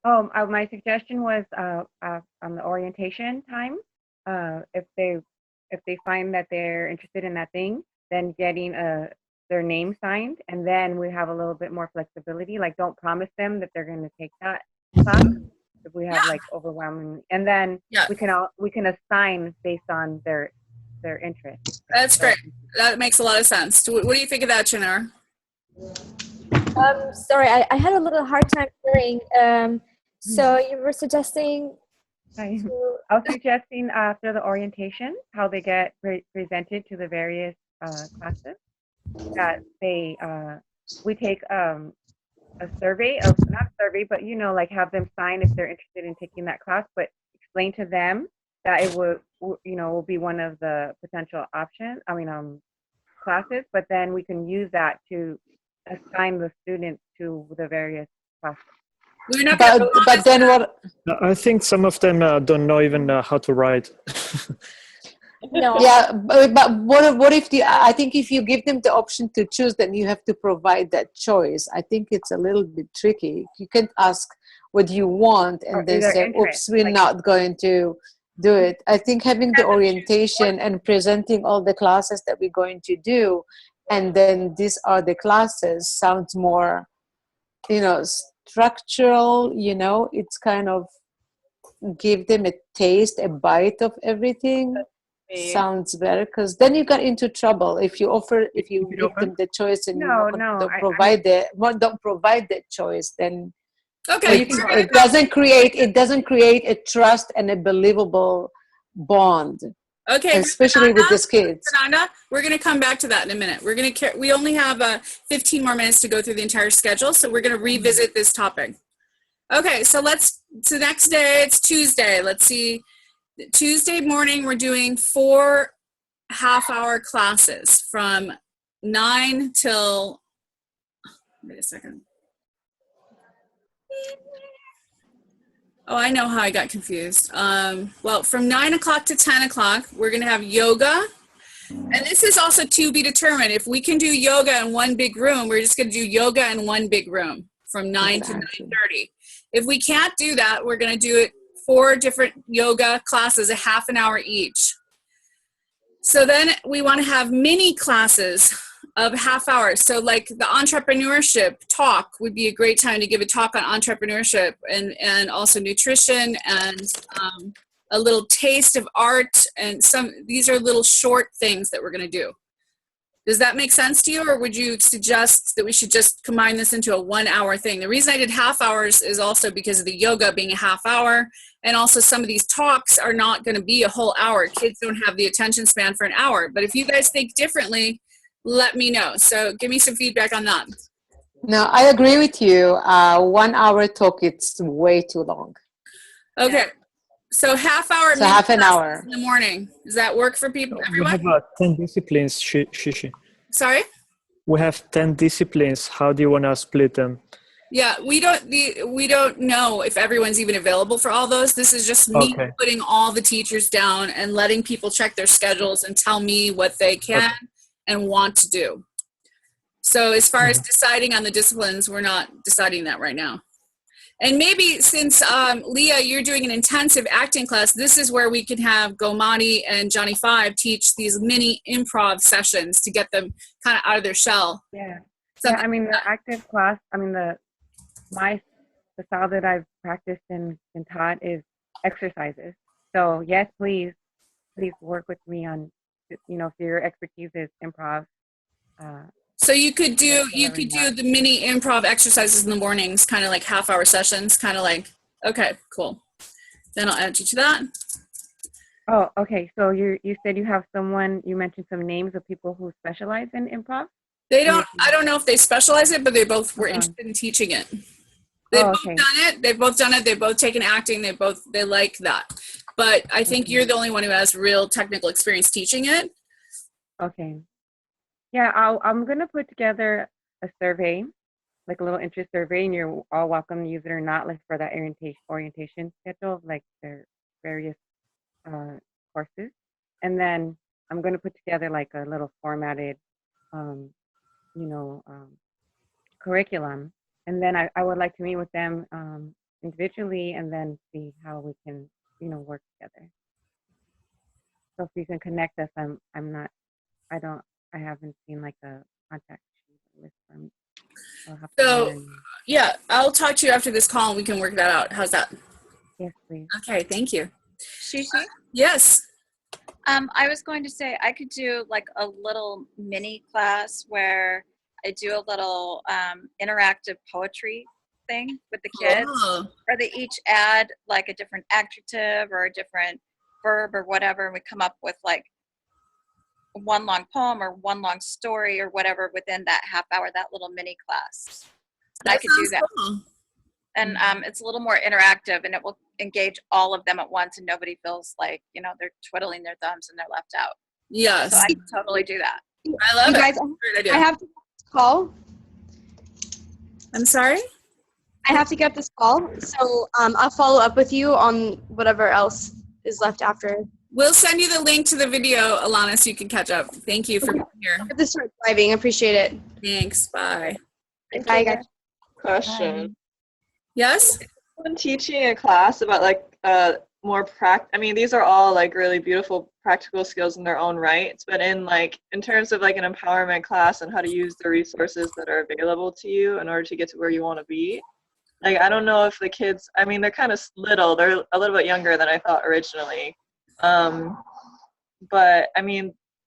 My suggestion was on the orientation time. If they find that they're interested in that thing, then getting their name signed, and then we have a little bit more flexibility. Like, don't promise them that they're going to take that class if we have like overwhelming, and then we can assign based on their interest. That's great. That makes a lot of sense. What do you think of that, Chinar? Sorry, I had a little hard time hearing. So you were suggesting? I was suggesting after the orientation, how they get presented to the various classes, that we take a survey of, not a survey, but you know, like have them sign if they're interested in taking that class, but explain to them that it will be one of the potential classes, but then we can use that to assign the students to the various classes. But then what? I think some of them don't know even how to write. No. Yeah, but what if I think if you give them the option to choose, then you have to provide that choice. I think it's a little bit tricky. You can't ask what you want and then say, oops, we're not going to do it. I think having the orientation and presenting all the classes that we're going to do, and then these are the classes, sounds more, structural, it's kind of give them a taste, a bite of everything. Sounds better, because then you got into trouble if you give them the choice and don't provide the choice. Then it doesn't create a trust and a believable bond. Okay, especially with these kids. Fernanda, we're going to come back to that in a minute. We only have 15 more minutes to go through the entire schedule, so we're going to revisit this topic. Okay, so next day, it's Tuesday. Let's see. Tuesday morning, we're doing 4 half-hour classes from 9 till, wait a second. Oh, I know how I got confused. Well, from 9 o'clock to 10 o'clock, we're going to have yoga. And this is also to be determined. If we can do yoga in one big room, we're just going to do yoga in one big room from 9 to 9:30. If we can't do that, we're going to do it 4 different yoga classes, a half an hour each. So then we want to have mini classes of half hours. So like the entrepreneurship talk would be a great time to give a talk on entrepreneurship and also nutrition and a little taste of art. And these are little short things that we're going to do. Does that make sense to you? Or would you suggest that we should just combine this into a 1 hour thing? The reason I did half hours is also because of the yoga being a half hour. And also some of these talks are not going to be a whole hour. Kids don't have the attention span for an hour. But if you guys think differently, let me know. So give me some feedback on that. No, I agree with you. 1 hour talk, it's way too long. Okay. So half hour. So half an hour. In the morning. Does that work for people? We Everyone? have 10 disciplines, Shishi. Sorry? We have 10 disciplines. How do you want to split them? Yeah, we don't know if everyone's even available for all those. This is just me putting all the teachers down and letting people check their schedules and tell me what they can and want to do. So as far as deciding on the disciplines, we're not deciding that right now. And maybe since Leah, you're doing an intensive acting class, this is where we can have Gomani and Johnny Five teach these mini improv sessions to get them kind of out of their shell. Yeah. Yeah, I mean, the active class, I mean, the style that I've practiced and taught is exercises. So yes, please work with me on, you know, if your expertise is improv. So you could do the mini improv exercises in the mornings, kind of like half hour sessions, kind of like, okay, cool. Then I'll add you to that. Oh, okay. So you said you have someone, you mentioned some names of people who specialize in improv? I don't know if they specialize it, but they both were interested in teaching it. They've both done it. They've both done it. They've both taken acting. They like that. But I think you're the only one who has real technical experience teaching it. Okay. Yeah, I'm going to put together a survey, like a little interest survey, and you're all welcome to use it or not, like for that orientation schedule, like their various courses. And then I'm going to put together like a little formatted, curriculum. And then I would like to meet with them individually and then see how we can, work together. So if you can connect us, I haven't seen like a contact list from. So yeah, I'll talk to you after this call and we can work that out. How's that? Yes, please. Okay, thank you. Shishi? Yes. I was going to say I could do like a little mini class where I do a little interactive poetry thing with the kids, where they each add like a different adjective or a different verb or whatever, and we come up with like one long poem or one long story or whatever within that half hour, that little mini class. And I could do that. Cool. And it's a little more interactive and it will engage all of them at once and nobody feels like, they're twiddling their thumbs and they're left out. Yes. So I can totally do that. I love You it. guys, Great idea. I have to call. I'm sorry? I have to get this call, so I'll follow up with you on whatever else is left after. We'll send you the link to the video, Alana, so you can catch up. Thank you for being here. I have to start driving. Appreciate it. Thanks. Bye. Bye, guys. Question. Yes? When teaching a class about these are all like really beautiful practical skills in their own rights, but in terms of like an empowerment class and how to use the resources that are available to you in order to get to where you want to be. Like, I don't know if the kids, they're kind of little, they're a little bit younger than I thought originally. But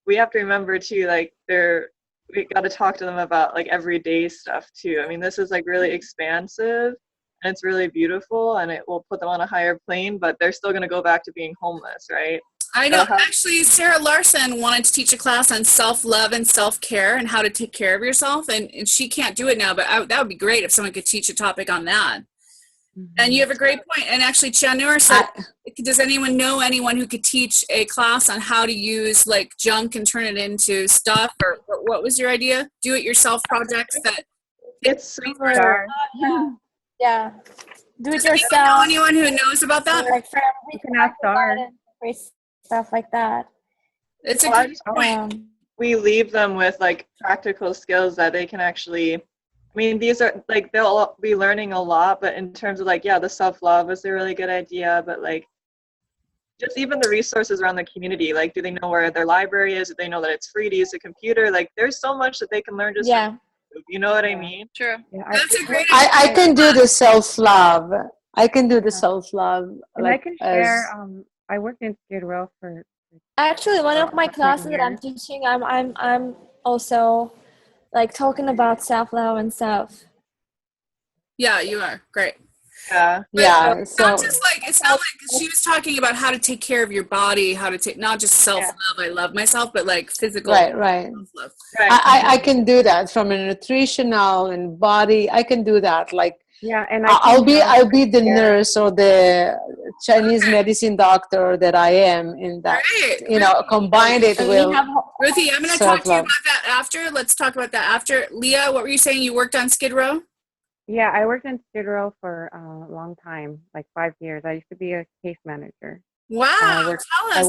we have to remember too, we got to talk to them about like everyday stuff too. This is like really expansive and it's really beautiful and it will put them on a higher plane, but they're still going to go back to being homeless, right? I know. Actually, Sarah Larson wanted to teach a class on self-love and self-care and how to take care of yourself. And she can't do it now, but that would be great if someone could teach a topic on that. And you have a great point. And actually, Chanur said, does anyone know anyone who could teach a class on how to use like junk and turn it into stuff? Or what was your idea? Do-it-yourself projects that It's super. Yeah. Do it Does anyone know yourself. anyone who knows about that? Like from You can ask Star. stuff like that. It's a great point. We leave them with like practical skills that they can actually, I mean, these are like, they'll be learning a lot, but in terms of like, yeah, the self-love is a really good idea, but like, just even the resources around the community, like, do they know where their library is? Do they know that it's free to use a computer? Like, there's so much that they can learn just from YouTube, you know what I mean? True. Yeah, That's a great I can do the self-love. I can do the self-love. And Like I can share. I worked in Skid Row for. Actually, one of my about 10 classes that I'm years. teaching, I'm also like talking about self-love and stuff. Yeah, you are. Great. Yeah. But Yeah, it's so not just like, it sounds like she was talking about how to take care of your body, how to take, not just self-love, I love myself, but like physical right. self-love. Right. I can do that from a nutritional and body. I can do that. Like Yeah, and I'll be the share. nurse or the Chinese medicine doctor that I am in that. Great. You know, combine it And with we have Ruthie, I'm going to talk to you self-love. about that after. Let's talk about that after. Leah, what were you saying? You worked on Skid Row? Yeah, I worked in Skid Row for a long time, like 5 years. I used to be a case manager. Wow. I worked, Tell us. I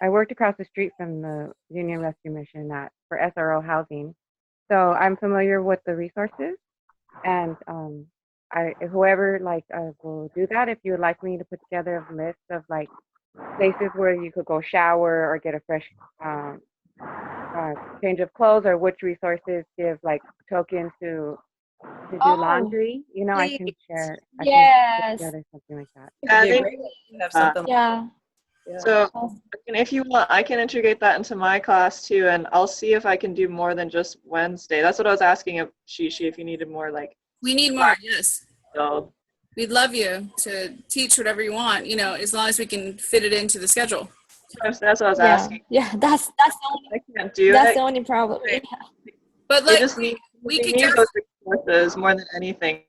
worked across the street from the Union Rescue Mission for SRO housing. So I'm familiar with the resources, and whoever will do that. If you would like me to put together a list of like places where you could go shower or get a fresh change of clothes, or which resources give like tokens to do laundry, I can share. I can put together something like that. Yeah, It'd be they great to have something like yeah. So if you want, I can integrate that into my class too, and I'll see if I can do more than just Wednesday. That's what I was asking of Shishi, if you needed more like. We need more, yes. So, We'd love you to teach whatever you want, as long as we can fit it into the schedule. that's what I was asking. Yeah, that's the only, I can't do that's it. the only problem. Right. But They like, just need, we they could need just, those resources more than anything.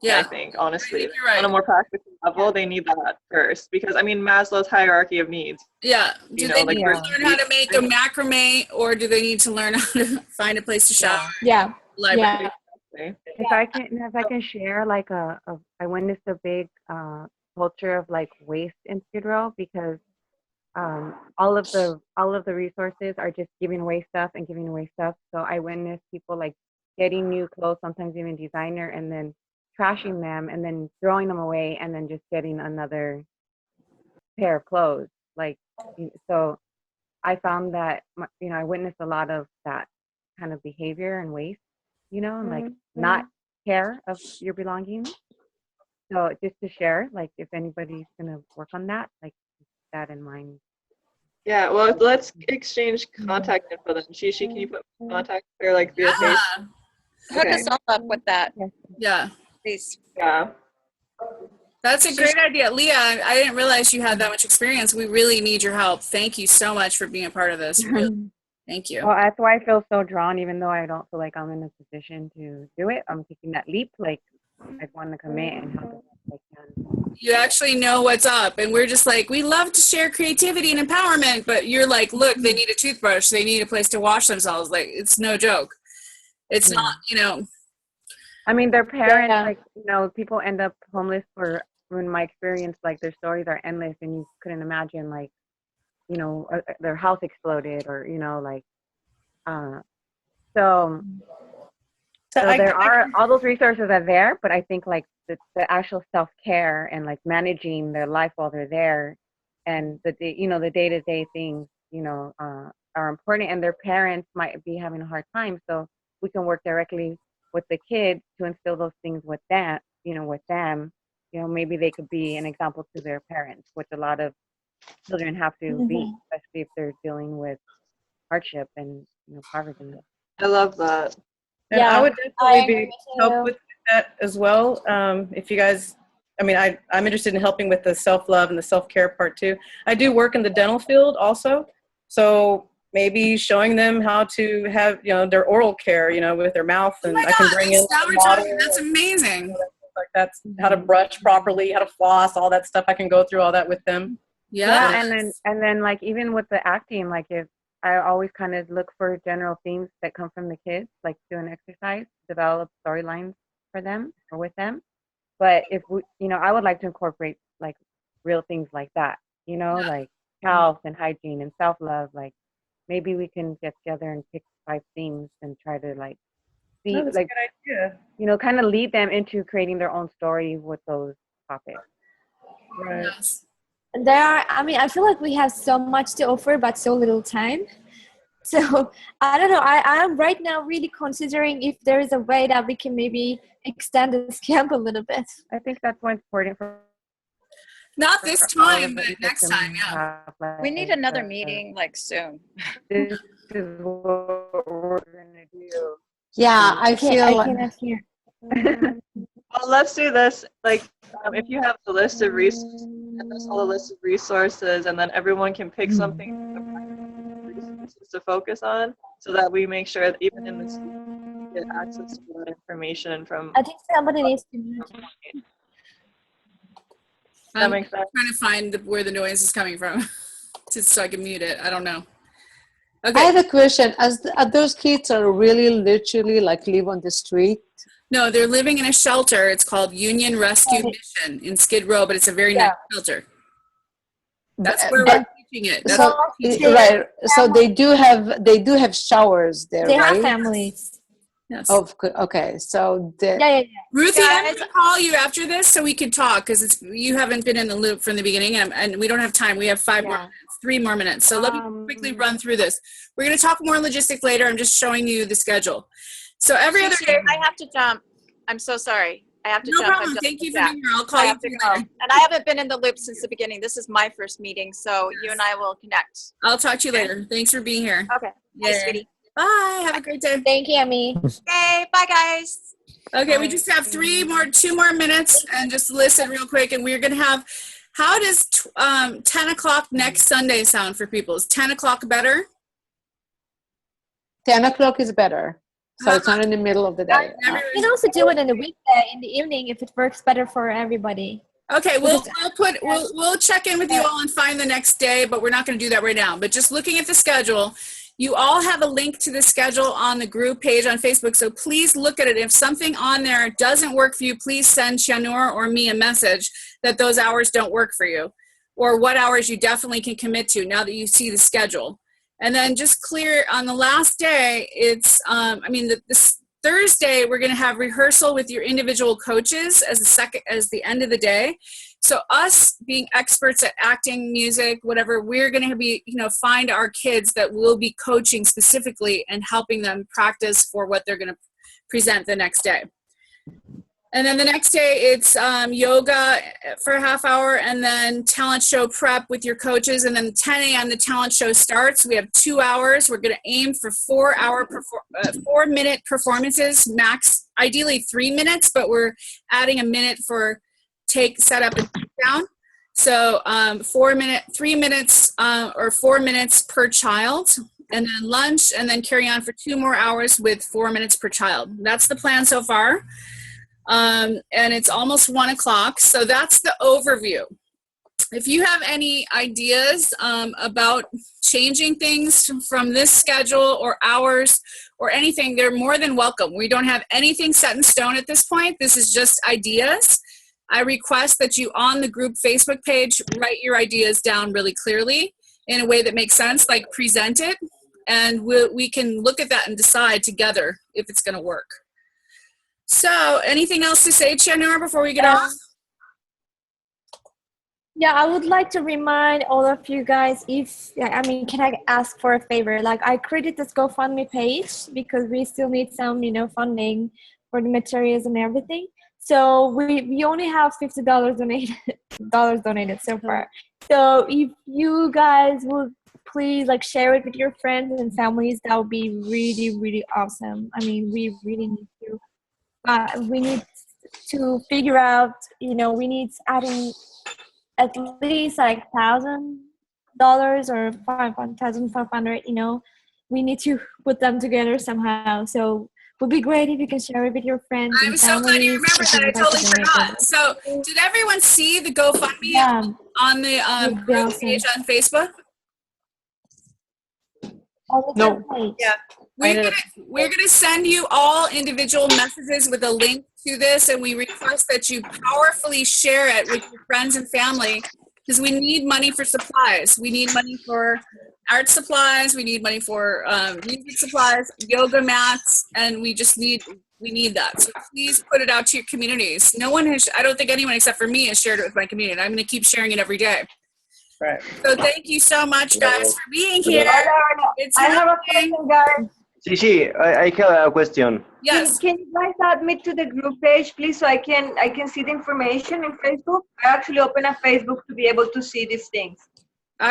yeah. I think, honestly, I think you're right. on a more practical level, they need that first, because I mean, Maslow's hierarchy of needs. Yeah. Do You they know, like need to learn how to make a macrame, or do they need to learn how to find a place to shower? Yeah. Library. Yeah. If I can share like I witnessed a big culture of like waste in Skid Row, because all of the resources are just giving away stuff and giving away stuff. So I witnessed people like getting new clothes, sometimes even designer, and then trashing them and then throwing them away and then just getting another pair of clothes. Like, so I found that, I witnessed a lot of that kind of behavior and waste, and like not care of your belongings. So just to share, like if anybody's gonna work on that, like keep that in mind. Yeah, well, let's exchange contact info then. Shishi, can you put contact or like your page? Yeah. Hook Okay. us all up with that, Yeah. please. Yeah. That's a great idea. Leah, I didn't realize you had that much experience. We really need your help. Thank you so much for being a part of this. Really. Thank you. Well, that's why I feel so drawn, even though I don't feel like I'm in a position to do it. I'm taking that leap, like I want to commit and help as best I can. You actually know what's up, and we're just like, we love to share creativity and empowerment, but you're like, look, they need a toothbrush, they need a place to wash themselves. Like, it's no joke. It's not, I mean, their parents, Yeah. like, people end up homeless in my experience, like their stories are endless, and you couldn't imagine, like, their house exploded, or, so there are all those resources are there, but I think like the actual self-care and like managing their life while they're there, and the day-to-day things, are important, and their parents might be having a hard time. So we can work directly with the kids to instill those things with them, maybe they could be an example to their parents, which a lot of children have to be, especially if they're dealing with hardship and poverty. I love that. And Yeah, I would I definitely agree be with help you. with that as well. If you guys, I'm interested in helping with the self-love and the self-care part too. I do work in the dental field also. So maybe showing them how to have, their oral care, with their mouth, and Oh my I can God, bring in now a we're model. talking. That's amazing. like that's how to brush properly, how to floss, all that stuff. I can go through all that with them. Yeah. And then like even with the acting, like if I always kind of look for general themes that come from the kids, like do an exercise, develop storylines for them or with them. But if we, I would like to incorporate like real things like that, like health and hygiene and self-love. Like maybe we can get together and pick 5 themes and try to like see, That's like, a good idea. kind of lead them into creating their own story with those topics. Right. Yes. I feel like we have so much to offer, but so little time. So I don't know. I am right now really considering if there is a way that we can maybe extend this camp a little bit. I think that's what's important for Not this all time, of but us next to time. Yeah. have, like, We need another meeting like soon. This is what we're gonna do. Yeah, I feel I cannot hear. Well, let's do this. Like, if you have the list of resources, and that's all the list of resources, and then everyone can pick something resources to focus on, so that we make sure that even in this we get access to that information from. I think somebody needs to mute. That I'm makes sense. trying to find where the noise is coming from, just so I can mute it. I don't know. I Okay. have a question. Are those kids are really literally like live on the street? No, they're living in a shelter. It's called Union Rescue Mission in Skid Row, but it's a very nice shelter. That's where we're teaching it. That's So, right. So they do have showers there, They right? have families. yes. Okay. So Yeah. Ruthie, I'm Guys- going to call you after this so we can talk because you haven't been in the loop from the beginning and we don't have time. We have 5 more minutes, 3 more minutes. So let me quickly run through this. We're going to talk more logistics later. I'm just showing you the schedule. So every other day. I have to jump. I'm so sorry. I have to No jump. I'm problem. just Thank you for back. being here. I'll call I you have to later. go. And I haven't been in the loop since the beginning. This is my first meeting, so you and I will connect. I'll talk to you later. Thanks for being here. Okay. Bye, Yeah. sweetie. Bye. Have a great day. Thank you, Ami. Okay. Bye, guys. Okay, we just have 2 more minutes and just listen real quick. And we're going to have, how does 10 o'clock next Sunday sound for people? Is 10 o'clock better? 10 o'clock is better. So it's not in the middle of the day. You can also do it in the weekday, in the evening, if it works better for everybody. Okay, we'll check in with you all and find the next day, but we're not going to do that right now. But just looking at the schedule, you all have a link to the schedule on the group page on Facebook, so please look at it. If something on there doesn't work for you, please send Shanur or me a message that those hours don't work for you, or what hours you definitely can commit to now that you see the schedule. And then just clear on the last day, it's, this Thursday, we're going to have rehearsal with your individual coaches as the end of the day. So us being experts at acting, music, whatever, we're going to be, find our kids that will be coaching specifically and helping them practice for what they're going to present the next day. And then the next day, it's yoga for a half hour and then talent show prep with your coaches. And then 10 a.m. the talent show starts. We have 2 hours. We're going to aim for 4-minute performances, max, ideally 3 minutes, but we're adding a minute for set up and take down. So 3 minutes or 4 minutes per child. And then lunch, and then carry on for 2 more hours with 4 minutes per child. That's the plan so far. And it's almost 1 o'clock. So that's the overview. If you have any ideas about changing things from this schedule or hours or anything, they're more than welcome. We don't have anything set in stone at this point. This is just ideas. I request that you on the group Facebook page, write your ideas down really clearly in a way that makes sense, like present it. And we can look at that and decide together if it's going to work. So, anything else to say, Shanur, before we get off? Yeah, I would like to remind all of you guys, can I ask for a favor? Like, I created this GoFundMe page because we still need some, funding for the materials and everything. So we only have $50 donated so far. So if you guys would please share it with your friends and families, that would be really, really awesome. We really need to. We need to figure out, we need adding at least $1,000 or $5,500, we need to put them together somehow. So would be great if you can share it with your friends I'm and so glad you families. remembered if that. you I would like to totally donate forgot. So, did everyone see the GoFundMe Yeah, on the would be group awesome. page on Facebook? On the No. group page. Yeah. We're gonna send you all individual messages with a link to this, and we request that you powerfully share it with your friends and family, because we need money for supplies. We need money for art supplies. We need money for music supplies, yoga mats, and we need that. So please put it out to your communities. No one has. I don't think anyone except for me has shared it with my community. I'm gonna keep sharing it every day. Right. So thank you so much, guys, for being here. It's I have a happening. question, guys. Shishi, I have a question. Yes. Can you guys add me to the group page, please, so I can see the information in Facebook? I actually open a Facebook to be able to see these things.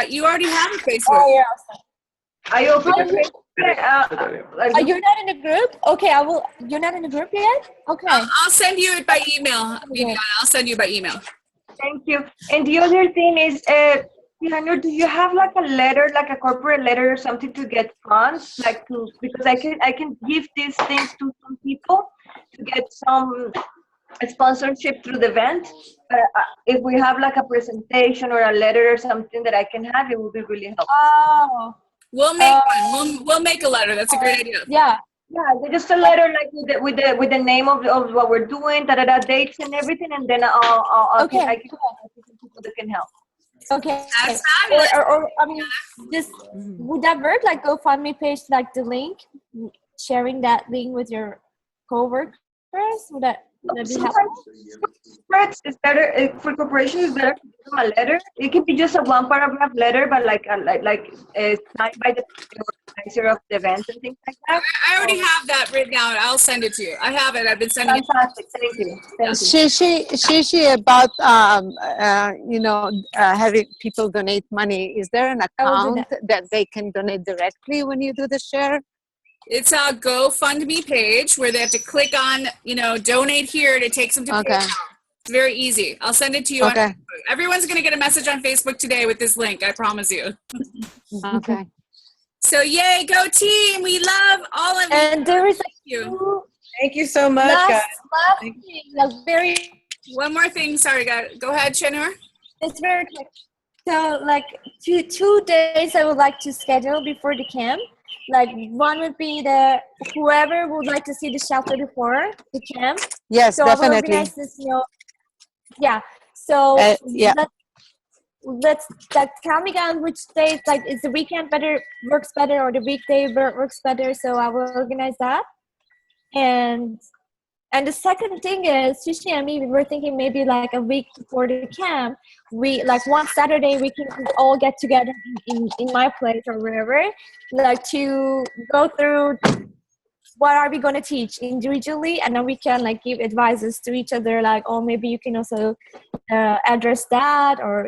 You already have a Facebook. Oh, yeah. I open a Facebook. You're not in a group? Okay, you're not in a group yet? Okay. I'll send you it by email. Viviana. I'll send you by email. Thank you. And the other thing is, Leonard, do you have like a letter, like a corporate letter or something to get funds, because I can give these things to some people to get some sponsorship through the event. But if we have like a presentation or a letter or something that I can have, it would be really helpful. Oh. We'll make one. We'll make a letter. That's a great idea. Yeah. Yeah, just a letter like with the name of what we're doing, dates and everything, and then I can people that can help. Okay. That's fabulous. Or I mean, just would that work? Like GoFundMe page, like the link, sharing that link with your coworkers. Would that be helpful? It's better for corporations. It's better to give them a letter. It can be just a one paragraph letter, but like signed by the organizer of the event and things like that. I already have that written out. I'll send it to you. I have it. I've been sending it. Fantastic. Thank you. Thank you. Shishi, about having people donate money. Is there an I will do account that they can donate directly when you do the share? It's a GoFundMe page where they have to click on, donate here, and it takes them to Okay. PayPal. It's very easy. I'll send it to you. Okay. On Facebook. Everyone's going to get a message on Facebook today with this link. I promise you. Okay. So yay, go team. We love all of you. And there is Thank you. Thank you so much, guys. last thing, like very. One more thing. Sorry, guys. Go ahead, Chenur. It's very quick. So like two days I would like to schedule before the camp. Like one would be whoever would like to see the shelter before the camp. Yes, So I will definitely. organize this, yeah. So yeah. let's tell me on which days, like is the weekend works better or the weekday works better. So I will organize that. And the second thing is, Shishi and me, we were thinking maybe like a week before the camp, one Saturday we can all get together in my place or wherever, like to go through what are we going to teach individually, and then we can like give advices to each other, like, oh, maybe you can also address that, or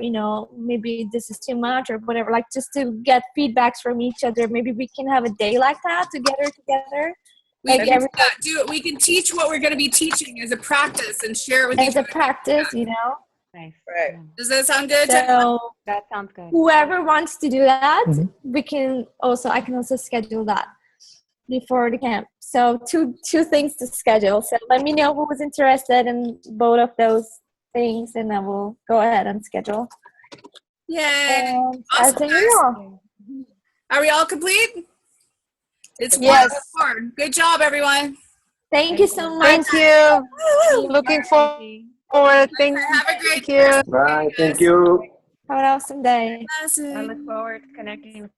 maybe this is too much or whatever, like just to get feedbacks from each other. Maybe we can have a day like that together. We can do it. We can teach what we're going to be teaching as a practice and share it with as each a other. practice, Nice. Right. Does that sound good? So That sounds good. whoever wants to do that, I can also schedule that before the camp. So two things to schedule. So let me know who was interested in both of those things, and then we'll go ahead and schedule. Yay. And Awesome, I think guys. we are. Are we all complete? It's Yes. 1:04. Good job, everyone. Thank you so much. Thank you. Looking forward. Thank Have a great you. Bye. Thank you. Have an awesome day. I look forward to connecting with